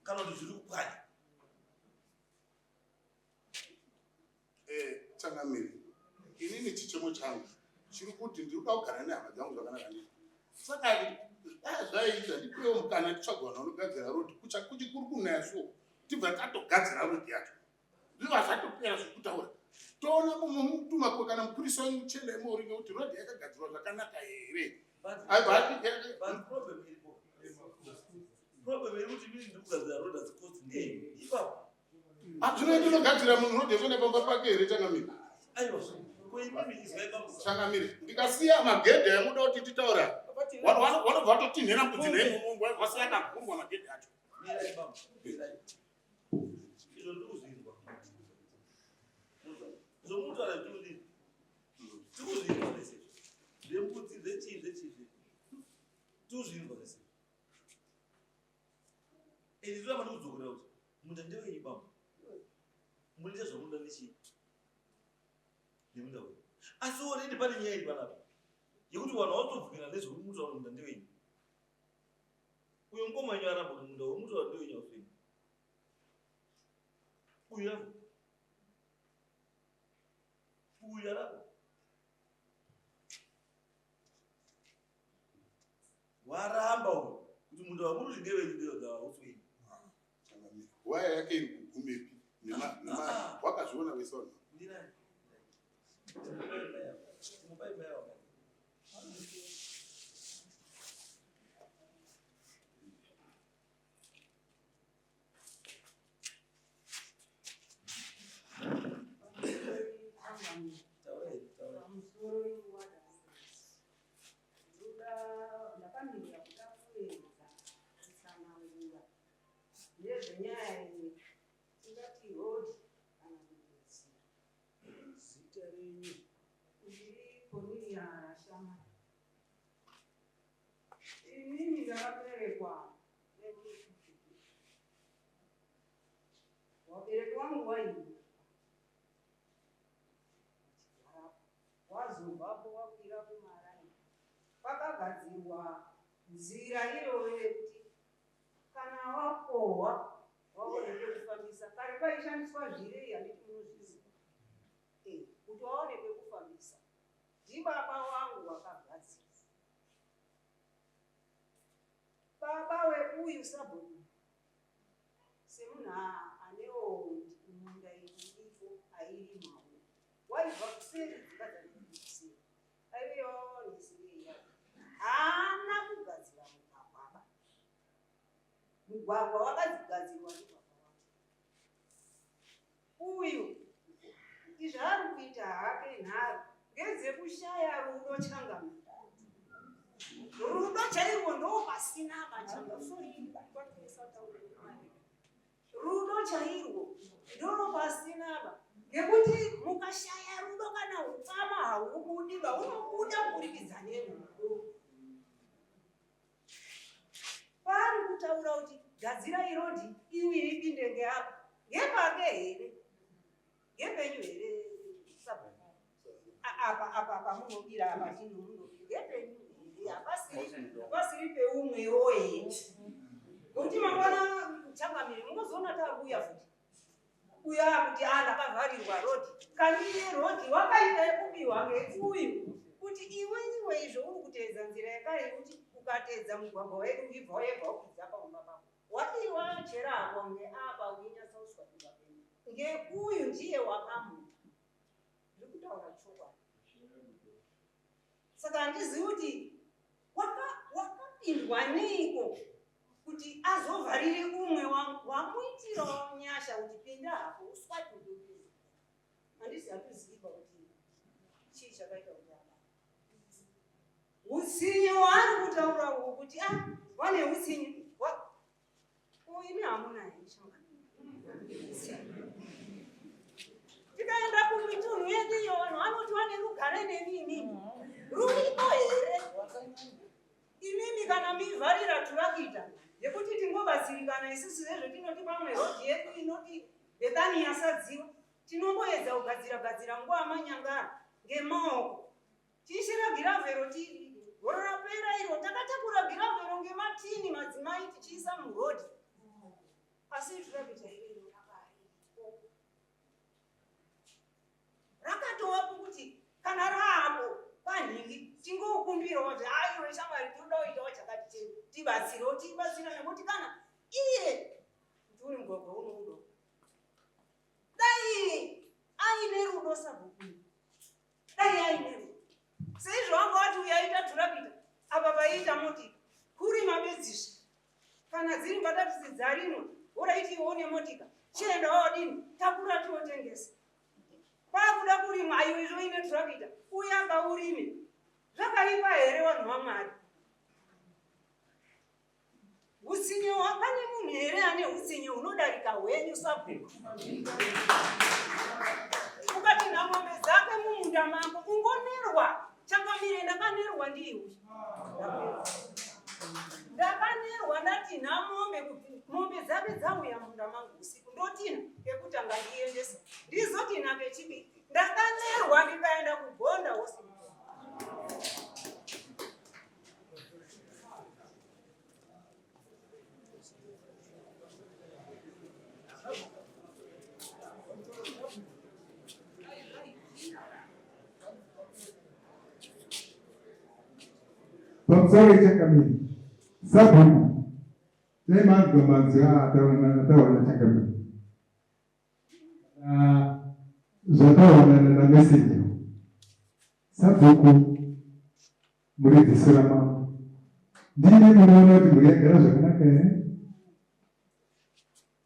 kana kuti zviri kupwanya Tsangamiri inini chichemo changu chiri kuti ndiri kuda kugara nehama dzangu zvakanaka ndii saka zvaiita ndipewo mukana titsvaga vanhu vanogadzira rodhi kuchikuru kunaya so tibva tatogadzira rodhi yacho zviva zvatopera zvekutaura toona mumutumako kana mupurisa wemuchenda imouri ngekuti rodhi yakagadzirwa zvakanaka here problem iri kuti miri ndiri kugadzira rodhi adzikosti ndei ipapo zvinoita unogadzira munhu rodhi yachone pamba pake here Tsangamiri Tsangamiri ndikasiya magedhi amuda kuti titaura vanobva vatotinhera mbudzi neimumwe wasiya kagurwa magedhi acho izvo ndikuzvinzwa zvomutaura kuti tikuzvinzwa vese zvembudzi zvechii tikuzvinzwa vese ende tinoda kudzokera kuti munda ndewei bamba munoita zvamunoda nechii nemunda wenyu asi oredi pane nyaya yekuti vanhu vatovhukira nezvekumutora munda ndewenyu. Uyo ngoma yenyu aramba kuti munda wemutora ndewenyu aupenyu. Uyu yaramba. Uyu yaramba. Waramba uyu kuti munda wamuri ndewenyu ndewenyu aupenyu. Waya yake iri kugumepi? Wakazviona wese vanhu? Ndinani? Wabereki wangu waini wazobvapo wakwira kumarai, kwakagadzirwa nzira iyoyo yekuti kana wakohwa waone pekufambisa. Kare paishandiswa zvirei handiti munozviziva, kuti waone pekufambisa. Ndibaba wangu wakagadzira. Baba weuyu sabhuku semunhu anewo munda iripo airimawo, waibva kuseri dzikadzanikuseri aivewo nesirei haana kugadzira mugwagwa. Mugwagwa wakadzigadzirwa ndibaba wake. Uyu izvaari kuita hake nharo ngedzekushaya rudo changamira. Rudo chairwo ndo pasina machanga. Rudo chairwo ndo pasina ngekuti mukashaya rudo kana ukama haubudi unobuda kuburikidza nerudo. Pari kutaura kuti gadzira irodhi iwe ipinde ngeapa ngepake here ngepenyu here apa pamunobira apa tinomunobira ngepenyu here apasiri peumwewo here. Ngokuti mangwana Changamire mungozoona tabuya futi uya kuti ndakavharirwa rodhi kamire rodhi wakaita yekubiwa ngeuyu kuti iwe izvo uri kuteedza nzira yakare kuti ukateedza mugwagwa wedu ubva wayebva ukudza paumba pako wadiwa cherapo ngeapa uinyatsauswa kuba penyu ngeuyu ndiye wakamuta. Ndiri kutaura chokwadi. Saka handizivi kuti wakapindwa neiko kuti azovharire umwe wamuitirawo nyasha kuti pinda hapo uswati udopinda. Handisi hatuziva kuti chii chakaita kuti apa utsinye waari kutaura uhu kuti wane utsinye imi hamuna hechanga. Tikaenda kumitunhu yedu iyo vanhu vanoti vane rugare nemimi ruripo here. Imimi kana mivharira turakita yekuti tingobatsirikana isusu vezvetinoti pamwe rodhi yedu inoti Bethani yasadziwa tinomboedza kugadzira nguva manyangara ngemaoko tichira giravhero tiri goro rapera iro takatakura giravhero ngematini madzimai tichiisa murodhi. Asi turakita irero rakatovapo kuti kana raapo panhingi tingokumbirawo kuti aiwe shamwari tinoda kuitawo chakati chedu tibatsirewo tibatsira nekuti kana iye kuti uri mugwagwa unoudo dai aine rudo sabhuku dai aine rudo seizvo wanga wati uyaita turakita apa paiita moti kuri mabedzizvi kana dziri mbatatisi dzarimwe woraiti ione motika chienda wadini takura tiotengesa kwakuda kurimwa aiwe izvo ine turakita uyanga urime zvakaipa here vanhu vaMwari? Utsinye hwapane munhu here ane utsinye hunodarika hwenyu sabhuku? Ukati namwombe dzake mumunda mako ungonerwa. Changamire ndakanerwa ndiwe. Ndakanerwa ndati namwombe kuti mombe dzake dzauya munda mangu usiku ndotina ekutanga ndiendesa ndizoti nake chibiki ndakanerwa ndikaenda kugonda hospital. pamusoro Changamire sabhuku nemadzigomanzi ataona Changamire zvataona nameseji sabhuku muri dziso ramambo ndini munoona kuti muri yagara zvakanaka here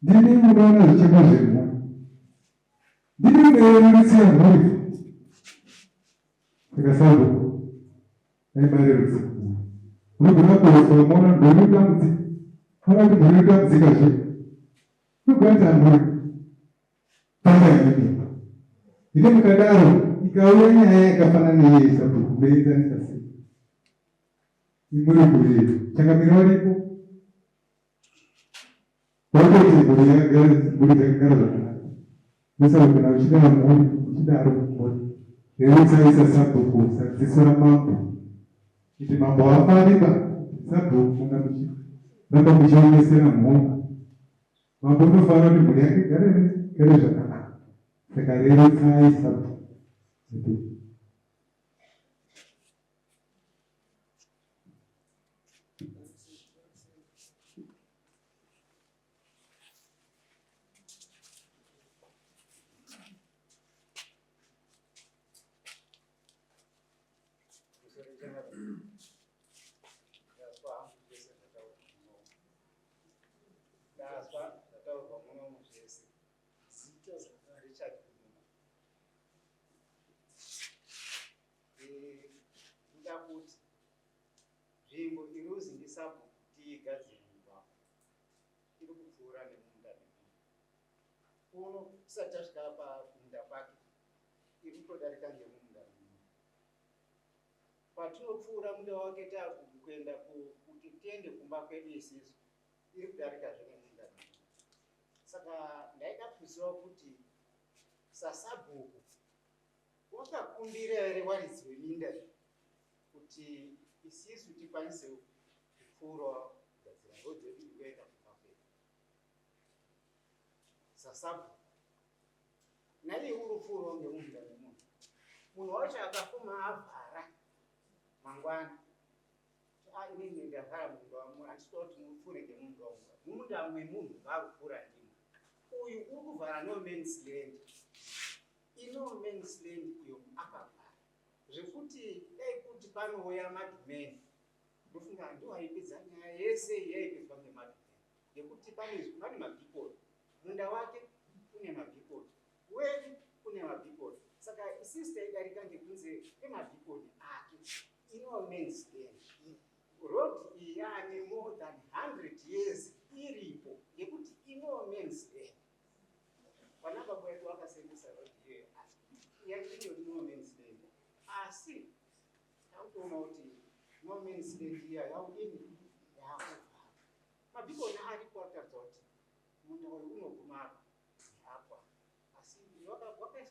ndini munoona zvichemo zvirimwa ndini munoereretsera mhuri saka sabhuku aibarerutsa unogona kuzoona mberi dambudzika kana kuti mberi dambudzika zve unogona tamburi pangaini ine mukadaro ikauya nyaya yakafanana neye sabhuku meenzanisa sei imuri kuri Changamire waripo watoti mburi dzakagara zvakanaka mesaka kana uchida mhuri uchidaro mhuri reutsaisa sabhuku sadziso ramambo kuti mambo hafanira sabhuku ramba muchionesera mhomba mambo unofanira kuti mhuri yake gare zvakanaka saka rerutsai sabhuku kuti nzvimbo iruzi ndisabhuku tiigadzire mugwagwa iri kupfuura nemunda uno kusati tasvika pamunda pake iri kutodarika ngemunda patinopfuura munda wake takuenda kuti tiende kumba kwedu isisu iri kudarikazve nemunda saka ndaida kuziva kuti sasabhuku wakakumbira here waridzi weminda kuti isisu tikwanise kupfuura kugadzira rodhi yedu ikuenda kumba kwedu sasabhuku naiye urupfuurawo ngemunda nemunhu munhu wacho akafuma avhara mangwana inini ndavhara munda wamwe handitoda kuti mupfuure ngemunda wamwe munda memunhu ngaakupfuura ndimo uyu uri kuvhara no mans land ino mans land iyo akavhara zvekuti dai kuti panouya madhimeni ndofunga ndoaipedza nyaya yese yaipedzwa ngemadhimeni ngekuti pane mabhipoli munda wake une mabhipoli wedu une mabhipoli saka isisi taidarika ngekunze kwemabhipoli ake ino mans land rodhi iyi yaane more than 100 years iripo ngekuti ino mans land vana baba vedu vakasendesa rodhi iyoyo no mans land asi takutoona kuti no mans land iya yaudini yakuvhara mabhikoni aripo akutaridza kuti munda uyu unoguma apa asi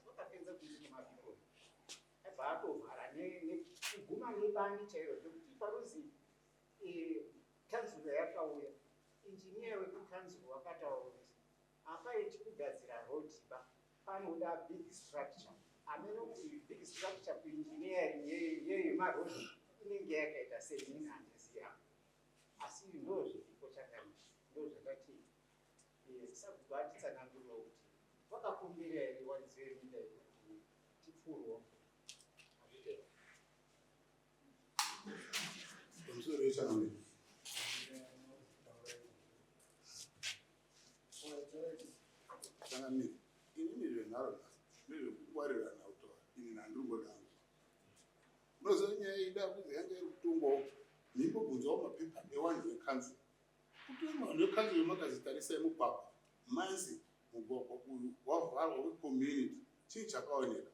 wakapedza kuita mabhikoni aibva atovhara nekuguma nebani chairo zvekuti paruzi kanzuro yakauya injiniya wekukanzuro wakataura kuti apaiti kugadzira rodhiba panoda big structure amene kuti big structure kuengineering yemarodhi inenge yakaita seini handiziya asi ndozviripo Changamire ndozvakati sabhuku atitsanangurira kuti wakakumbira here waridzi weminda kuti tipfuurwo pamusoro yeChangamire Changamire inini zvenharo nezvekungwarira nautaura ini nhandingodangu unoziva nyaya ida kuti yange iri kutongwawo neimbobvunzawo mapepa ewanhu wekanzuro kuti vanhu wekanzuro makazitarisai mugwagwa manzi mugwagwa uyu wavharwa wecommunity chii chakaoneka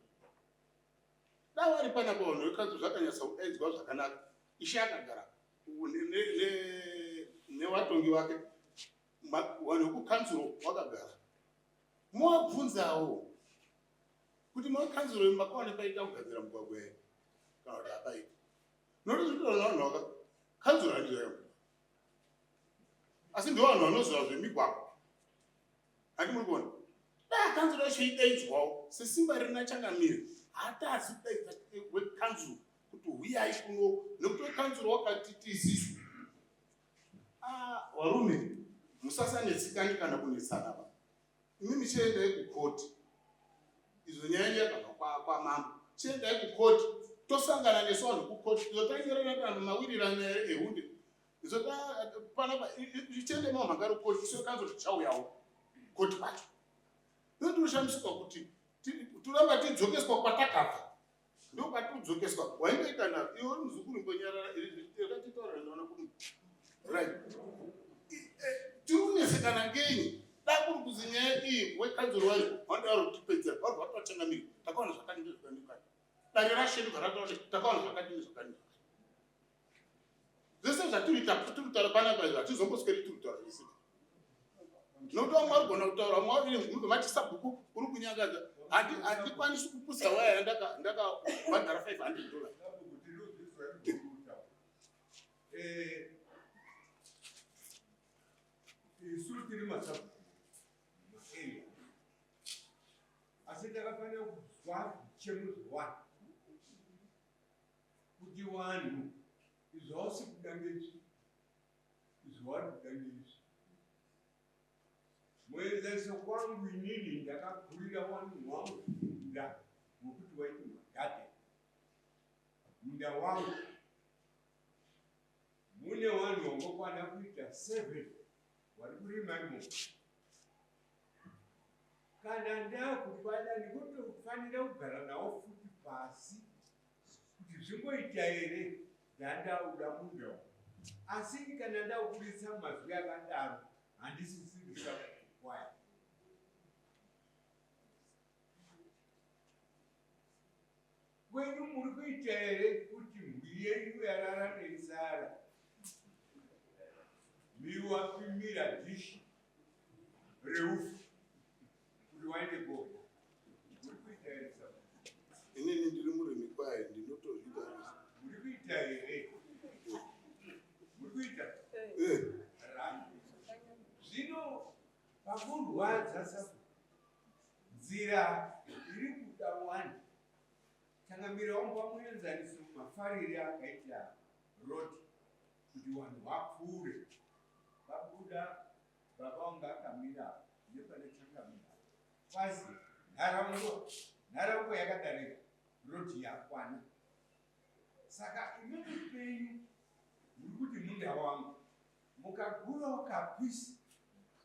dai vari panapa vanhu wekanzuro zvakanyatsa kudaidzwa zvakanaka ishe akagara nevatongi vake vanhu vekukanzuro vakagara mowabvunzawo kuti makanzuro makaona paita kugadzira mugwagwa here kana kuti hapaita nokuti zvitoona vanhu vaka kanzuro handizayo asi ndo vanhu vanoziva zvemigwagwa handi muri kuona dai kanzuro yacho idaidzwawo sesimba rina Changamire hatazi kudaidza wekanzuro kuti huyai kuno nekuti kanzuro wakati tisisu warume musasanetsikani kana kunetsana ba imimi chiendai kukoti izo nyaya kana kwamambo chiendai kukoti tosangana nesu vanhu kukoti izotangerana kana mawirirano ehunde izota panapa ichiende mamhanga rekoti iso kanzuro tichauyawo koti pacho ndotinoshambisikwa kuti turamba tidzokeswa kwatakabva ndo kwatidzokeswa waindoita na iwe muzukuru mbonyarara yakatitaurira ndaona kuti right tiunesekana ngenyi dakuri kuzi nyaya iyi wekanzuro wayo wandaaro kutipedzera vari vatochangamiri takaona zvakati ndezvakandikani dare rasheni varataure takaona zvakati ndezvakandikani zvese zvatiri panapa izvo hatizombosweri tiri kutaura zvese nokuti vamwe vari kugona kutaura vamwe mati sabhuku uri kunyangadza handikwanisi kupusa waya yandakabhadhara $500 isu tiri masabhuku asi takafanira kuzwa chemuzwani kuti vanhu izvausi kudangezvi izvari kudangezvi muenzaniso kwangu inini ndakakurira vanhu wangu munda nokuti waiti magadhe munda wangu mune vanhu vangokwana kuita 7 vari kurima imomo kana ndakufada ndikutofanira kugara navo futi pasi kuti zvingoita here ndandauda munda asi kana ndakurisa mazwi akadaro handisisirisa kwaya kwenyu muri kuita here kuti mhuri yenyu yarara neisara miwapimira dhishi reufu kuti waende kona muri kuita here inini ndiri murimi kwayo ndinotozvita muri kuita here muri kuita zvino pakurwadza sabu nzira iri kuda wani tangamira wangu pamuenzaniso mafariri akaita rodi kuti vanhu vapfuure vabuda baba vangu akamira nepane changamira kwazi nharaunda yakadarika rodi yakwana saka imweni penyu muri kuti munda wangu mukagurawo kapisi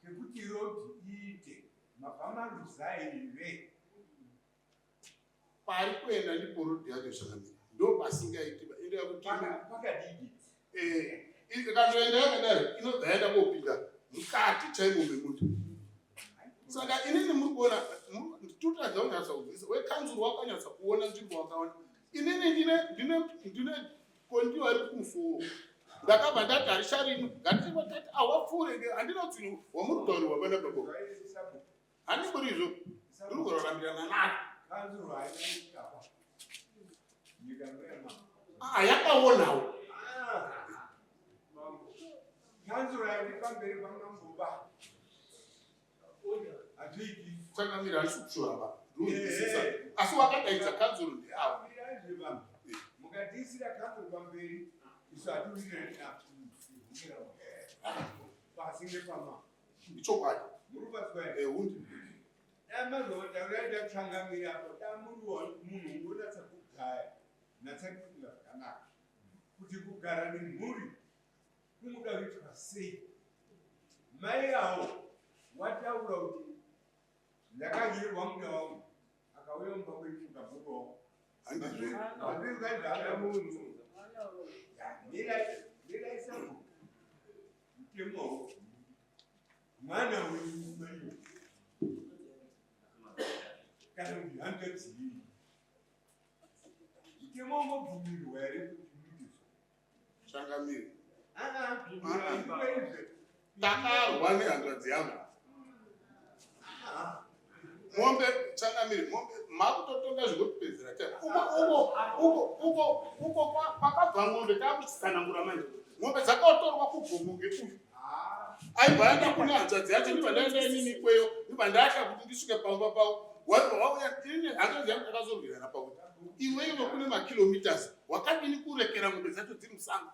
kekuti rodi iite mabvamaruza here pari kuenda ndipo rodi yacho zvakamira ndo pasingaiti ende yakuti pakadidi ikandoenda yakadaro inobva yaenda kopinda mukati chaimo memuti saka inini muri kuona tutiradza kunyatsa kubvisa wekanzuro wakanyatsa kuona nzvimbo wakaona inini ndine kondiwa iri kumusoro ndakabva ndati harisharino ngativatati awapfuure handinotsi wamurutauri wapanda paboko handiburi izvo ndiri kurarambirana nayo yakaonawo kanzuro yandipamberi pamamboba hatoiti tsangamira handisi kushoraba asi wakadaidza kanzuro ndeavo mukatiisira kanzuro pamberi isu hatiuirena pasinge pama ichokwadi muri paswai hundi damazovatauraida kutsangamira apo damuriwa munhu ungonatsa kugaya natsakufunga zvakanaka kuti kugara nemhuri kunoda kuitwa sei mai avo wataura kuti ndakanyorerwa muda wangu akauya mumba kwenyu ukabhukawo handizvaidhaka munhu ndiraisabhuku mutemo mwana wenyumaiyo kana kuti handadzii mutemo ungobvumirwa here kuti muizvo changamiri takarwa nehanzvadzi yangu mombe changamiri mombe makutotonga zvingotipedzera uko kwakabva mombe takuchisanangura manje mombe dzakaotorwa kugomoge uyu aibva aenda kune hanzvadzi yacho ndibva ndaenda inini ikweyo ndibva ndaatya kuti ndisvike pamba pavo wauya ini hanzvadzi yangu takazorwirana pakuti iwewe kune makilometers wakadini kurekera ngombe dzacho dziri musango.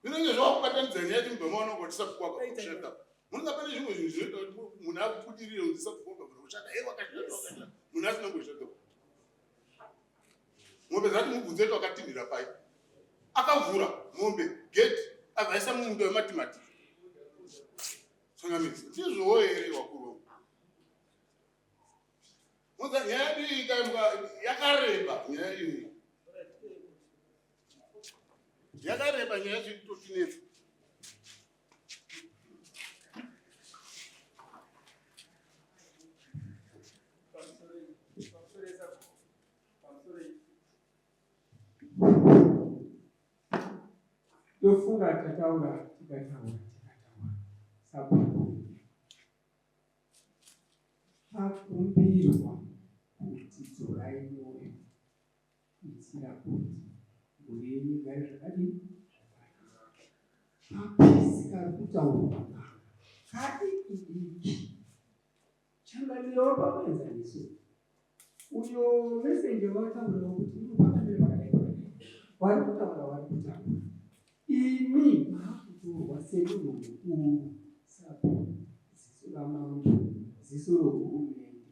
Zvinenge zvakubatanidza nyaya yekuti mugama wanongotisa kukwaka kushata. Munenge pane zvimwe zvinhu zvinoita kuti munhu akubudirire udzisa kukwaka kushata. Wakashata. Munhu asina kushata. Ngombe dzacho mubvunze kuti wakatinhira pai. Akavhura mombe gate akaisa mumundo wematimati. Tsangamidzi. Ndizvowo here wakuru. Nyaya yedu yakareba nyaya iyi. Yakareba nyaya yechitotinetsa. Tofunga tataura sababu akumbirwa kuti dzorai mwoyo kuitira kuti uyenyu igare zvakadini mapisi kari kutaurwa kadiki changanirawo pamaenzaniso uyo mesenje wataurawo kuti unopakamira pakadai vari kutaura vari kutaura ini maakutorwa semunhu mukuru sapo ziso ramambo ziso rohurumende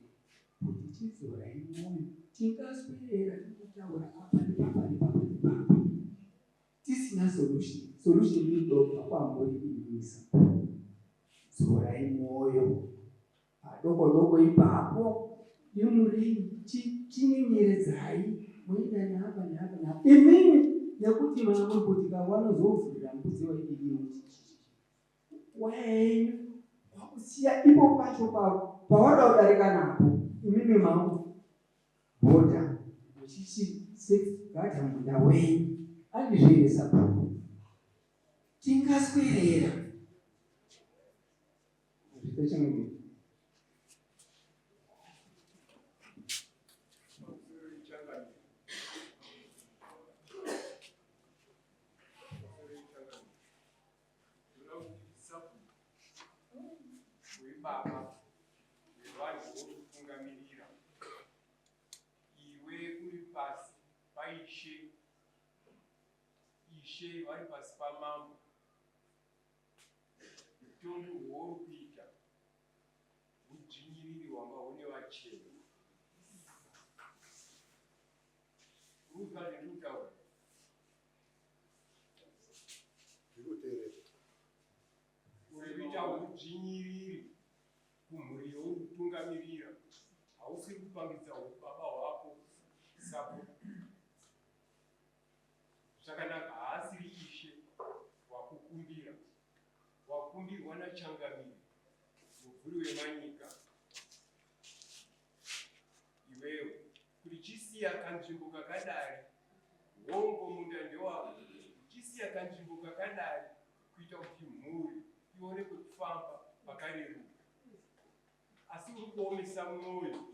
kuti tizorai mwoyo tingaswera tikutaura apa nepapa nepapa nepapa tisina solution idobva kwambori imisa zorai mwoyo padoko doko ipapo imurini chinyenyeredzai moenda neapa neapa neapa imini nekuti mamambutika vanozovhurira mbudzi waidii wenyu wakusiya ipo pacho pawada kudarika napo imimi mangu bhodha muchichi segadha munda wenyu andizviresa papo tingaswerera zvitochange baba vevanhu vokutungamirira iwe uri pasi paishe ishe vari pasi pamambo utongi hwouri kuita udzvinyiriri hwanga hune vachena ruka nekutaura uri kuita udzvinyiriri kumhuri youri kutungamirira hausi kupangidza baba hwako sapo zvakanaka haasiri ishe wakukumbira wakumbirwa nachangamiri muvhuri wemanyika iwewe kuti chisiya kanzvimbo kakadari hongo munda ndewako chisiya kanzvimbo kakadari kuita kuti mhuri ione kufamba pakareruka asi uri kuomesa mwoyo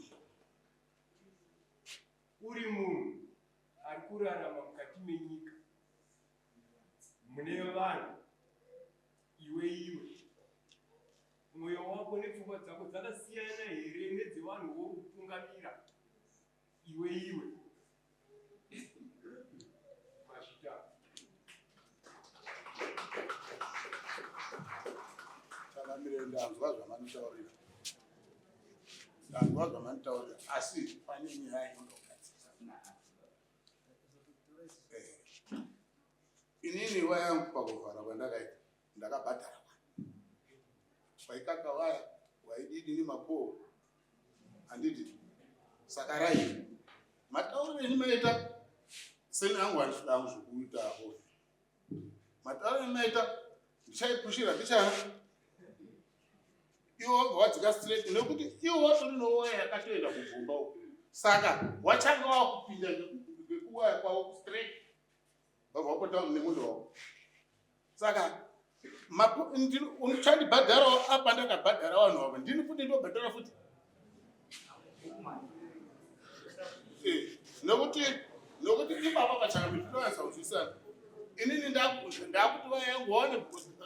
uri munhu ari kurarama mukati menyika mune vanhu iwe mwoyo wako nepfungwa dzako dzakasiyana here nedzevanhu vouri kutungamira iwe mashita Tsangamire ndanzwa zvamanitaurira asi pane nyaya inini waya yangu pakuvhara kwandakaita ndakabhadhara waikaka waya waididini mapoo handiti saka rai matauriro enimaita seni angu handisida hangu zvokuitaho matauriro enimaita ndichaipushira ndichana iwo wabva wadzika straight nekuti iwo watori nowaya yakatoenda kubvumba uko saka wachanga wakupinda ngekuwaya kwawo straight wabva wapota nemundo wako saka uchandibhadharawo apa ndakabhadhara vanhu ava ndini futi ndobhadhara futi nokuti ibaba vachangamiri tinowanza kuzwisana inini ndakuti vaya yangu waone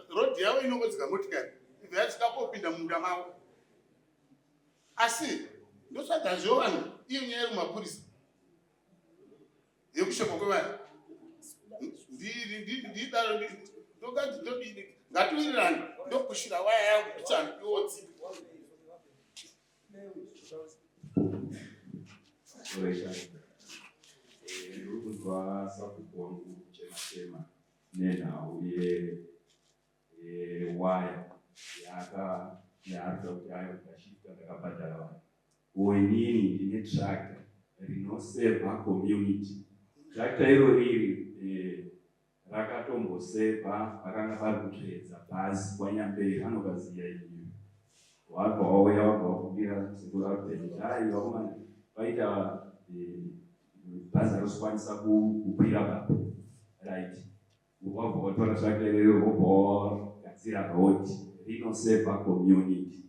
rodhi yavo inongodzika motikari yachikapopinda mumunda mavo asi ndosaka zvovanhu iyo nyaya yemapurisa yekushekwa kwevanhu ndidaro ndokati ndodini ngatiwirirani ndokushira waya yangu kutsana iwodzi ndikuzwa sabhuku wangu chema nenhau waya yaarikuda kuti ayo kashifta ndakabhadhara vanhu uinini ndine tractor rinosevha community. Tractor iro riri rakatombosevha vakanga vari kutsvedza bhazi kwanyamberi anokaziya iyo wabva wauya wabva wakubira sekurakutenjai wakomana vaita bhazi arikukwanisa kukwira baba right wabva watora tractor irero wobva wagadzira road rinosevha community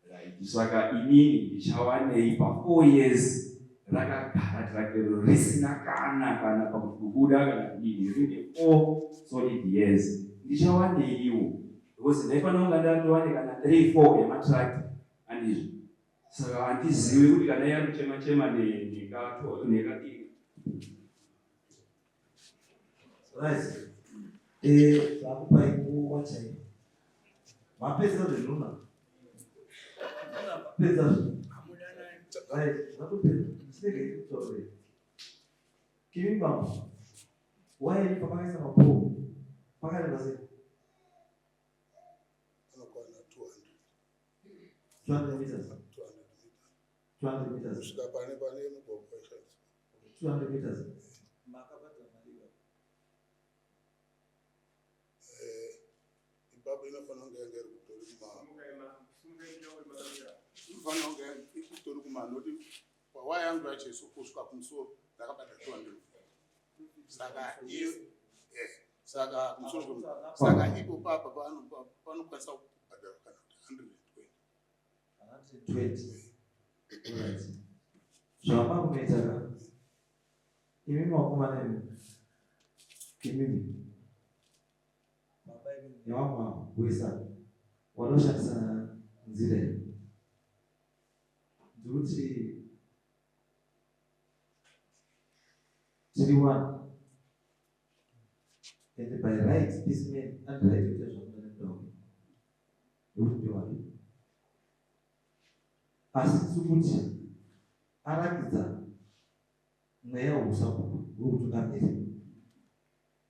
right. Saka inini ndichawanei pa4 years rakagara tractor risina kana pakubuda kana kudini rine 4 solid years ndichawaneiwo because ndaifana kunga ndatowane kana 3-4 ematractor andizvo. Saka handizivi kuti kana yakuchema nekadini right. Zakupai kuwachai mapedza zvinuna pedza right nakupedza mistake sorry kimi bamba waye pakaisa mapo pakareba sei 200 meters 200 meters kusvika pane mugwagwa 200 meters ipapo inofanira kunge yanga iri kutori inofanira kunge iri kutori kumano noti waya yangu yacho kusvika kumusoro ndakabata 200 saka iyo saka kumusoro saka ipo papa panokwanisa kubhadhara kana 120 zvama kunoita imi makomana imimi nevamwe wesa vanoshandisa nzira iyi ndikuti tiri one and by right this man and right kuita zvamunana mudauke nekuti ndewapi asi tikuti arakidza mweya weusapuku wekutungamiri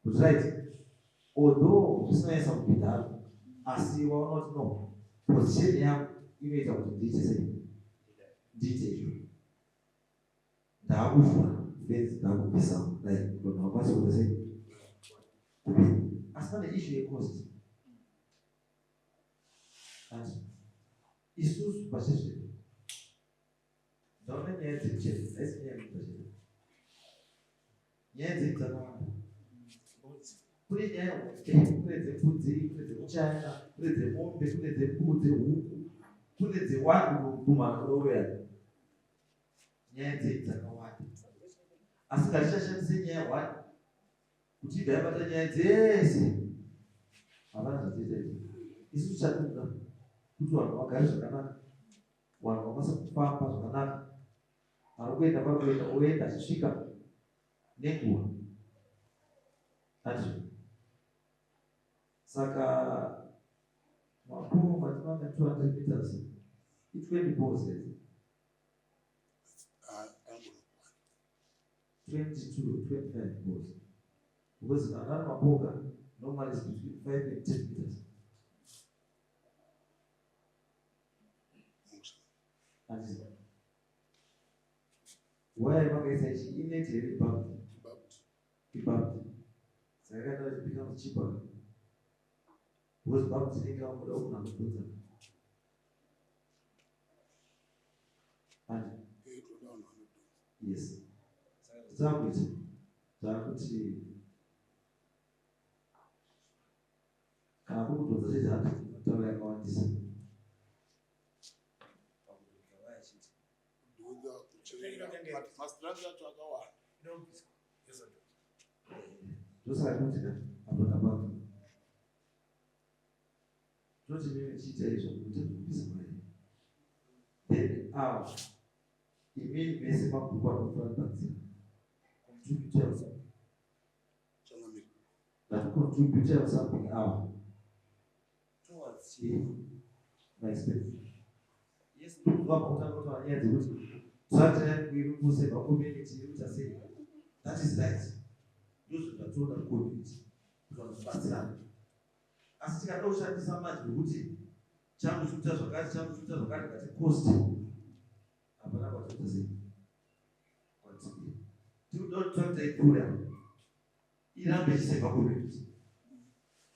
kuti right although zvisinoisa kubhidharo asi waona kuti no position yangu inoita kuti ndiite sei ndiite izvo ndaakuvhura fenzi ndaakubvisa like munhu akwanisa kuita sei kupinda asi pane issue yecost ati isusu pachezvedu ndaona nyaya dzekuchena haisi nyaya yekutachena nyaya dzedu dzakawanda kune nyaya yehombe kune dzembudzi kune dzemuchana kune dzemombe kune dzembudzi huku kune dzewandu kumaroya nyaya dzedu dzakawanda asi ngatichashandise nyaya hwani kuti ibva yabata nyaya dzese hapana zvatiita isusu chatoda kuti vanhu vagare zvakanaka vanhu vakwanisa kufamba zvakanaka ari kuenda pakuenda oenda achisvika nenguva ati saka mapomo matinanga 200 meters i20 balls 22-25 balls because kana ari mapoka normally is between 5 and 10 meters ati waya vakaisa ichi ineti here ibabti saka kana it becomes cheaper because babti inenge vamuda kuti anobvunza ati yes zvakuti kana kuri kudhodza chezvati matauro yakawandisa mastrati acho akawanda ndosaka kuti apo napapo toti mimi chiita izvo kuti kubvisa mai then avo imini mese mabhuku anofana panzira contribute yourself. That contribute something out towards my space. Yes, that is right. Those that told that COVID was as I don't share this much, Buti, Cham Sutas or Gas, Cham Sutas or Gas at a cost. I'm not about to say. You don't talk to a cooler. Ina bese bakubenzi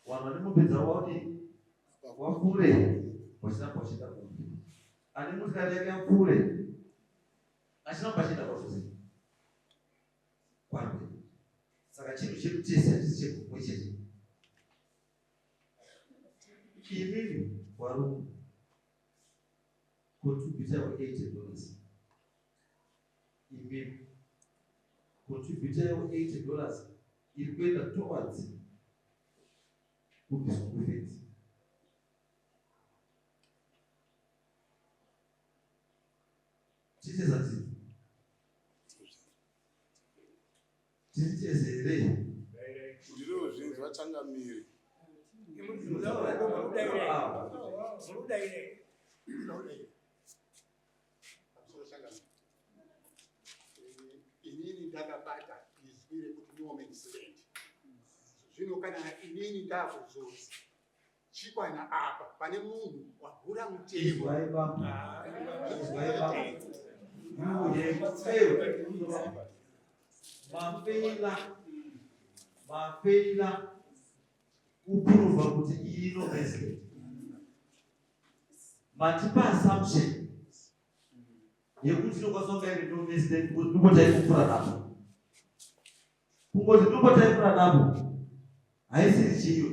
wana nimupedza wati wakure wasina pachida kumbi ani mutikadeka mfure asina pachida kwasozi kwambe saka chinhu chedu chese achisi chekuchete imini warumu contributor wa $80 imini contributor wa $80 il kwenda towards kukisukufeti. Chiche za tizi. Chiche zere. Ndiro zvinzi vachangamiri. Inini ndakabata izwire kuti no man's land. Zvino kana inini ndakuzozi chikwana apa pane munhu wagura mutemo mafeila kuprova kuti ino message matipa assumption yekuti nokasonga iri no message kuti ndikotaifura napo kungoti ndikotaifura napo haisiri chiyo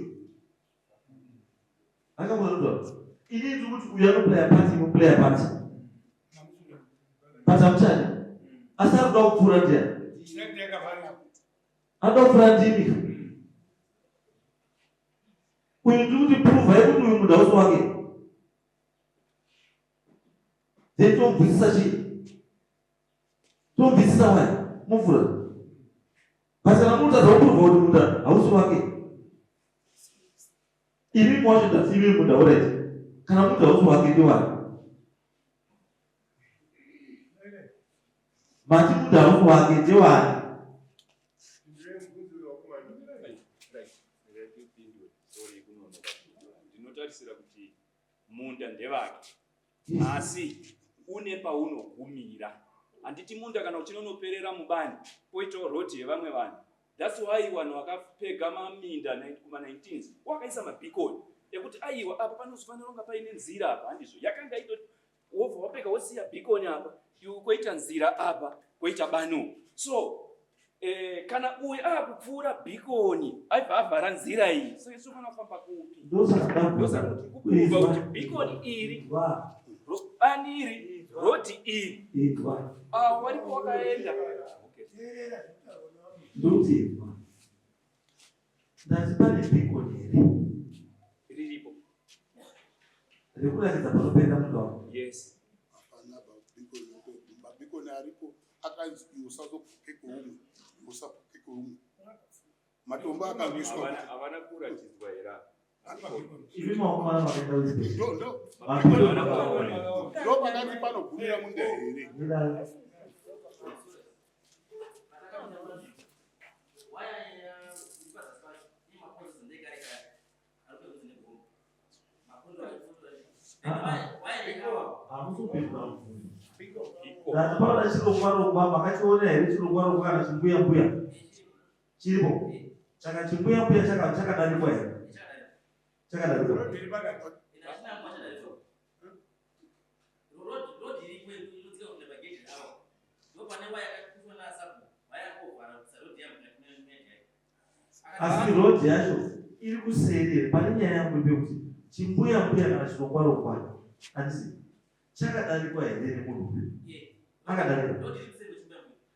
akambonoda ini ndiri kuti uyu anoplaya pati inoplaya pati patamutani asi anoda kupfuura ndiani anoda kupfuura ndimi uyu ndiri kuti pruva yekuti uyu munhu hausi wake then tomubvisisa chii tomubvisisa wai muvhura basa ramutadza kupruva kuti munhu hausi wake imi mwacho ndasivi munhu aureti kana munhu hausi wake ndiwani mati munhu hausi wake ndiwani ndinotarisira kuti munda ndevake asi une paunogumira handiti munda kana uchinonoperera mubani poitawo rodhi yevamwe vanhu. That's why vanhu vakapega maminda kuma-19s wakaisa mabhikoni ekuti aiwa apa panozofanira kunga paine nzira apa handizvo yakanga itoti wobva wapega wosiya bhikoni apa iwe kwoita nzira apa kwoita bano. So kana uyu akupfuura bhikoni aibva avhara nzira iyi so isu fanira kufamba kupi ndosaka kuti kuprova kuti bhikoni iri bani iri rodhi iri waripo wakaenda ndokuti ndati pane bhikoni ere riripo rekuratidza panopenda munhu wako. Yes. Hapana mabhikoni aripo akanzi iwe usazopuke kweumwe usapuke kweumwe matombo akamiswa havana kuratidzwa era ivi maomana vakaenda ndo pakati panogumira munda here ndatipaona chirongwa-rongwa makachiona here chirongwa-rongwa kana chimbuya-mbuya chiripo chaka chimbuya-mbuya chakadarikwa here chakadarikwa asi rodhi yacho iri kuseri pane nyaya yangu pekuti chimbuya-mbuya kana chirongwa-rongwa handisi chakadarikwa here nemunhu uyu akadarikwa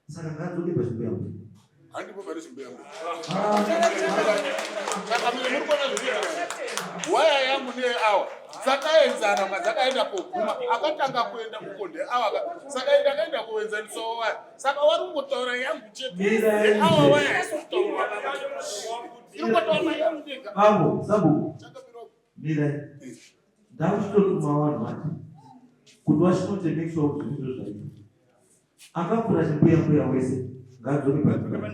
saka ngadzoke pachimbuya-mbuya handipo pari chimbeya saka mine muri kuona zviri waya yangu neye awa dzakaenzana madzakaenda koguma akatanga kuenda kukonde awa saka ndakaenda kuenzanisawo waya saka wari kungotaura yangu chete awa waya irikutoona yangu ndega avo sabu mira ndakuchitotumawo vanhu vati kuti wachinote make sure kuti zviro zvaita akapfuura chimbuya wese ngadzoke pazvaa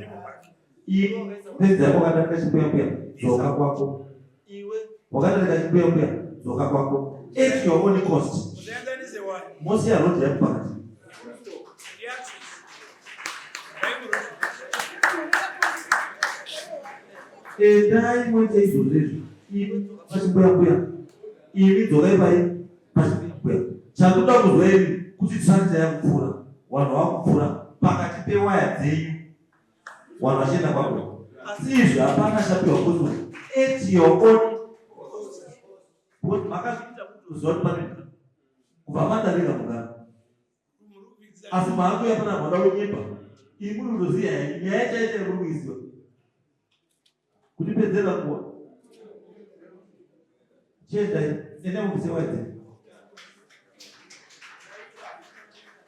iwe pedzako wakadarika chimbuya dzoka kwako iwe wakadarika chimbuya dzoka kwako at your own cost mosiya rodi yako pakati endai moite izvozvezvo iwe pachimbuya ivi dzokai pai pachimbuya chakuda kuzwa iri kuti tractor yakupfuura vanhu vakupfuura pakati pewaya dzenyu vanhu vachienda kwako asi izvi hapana chapiwa kuti at your own kuti makazviita kuti uziva kuti pane kubva mandarika mugara asi maakuya pana mhanda wenyemba iri muri kutoziya nyaya chaicha iri kuiziva kuti pedzera kuwa chiendai enda mukusewadze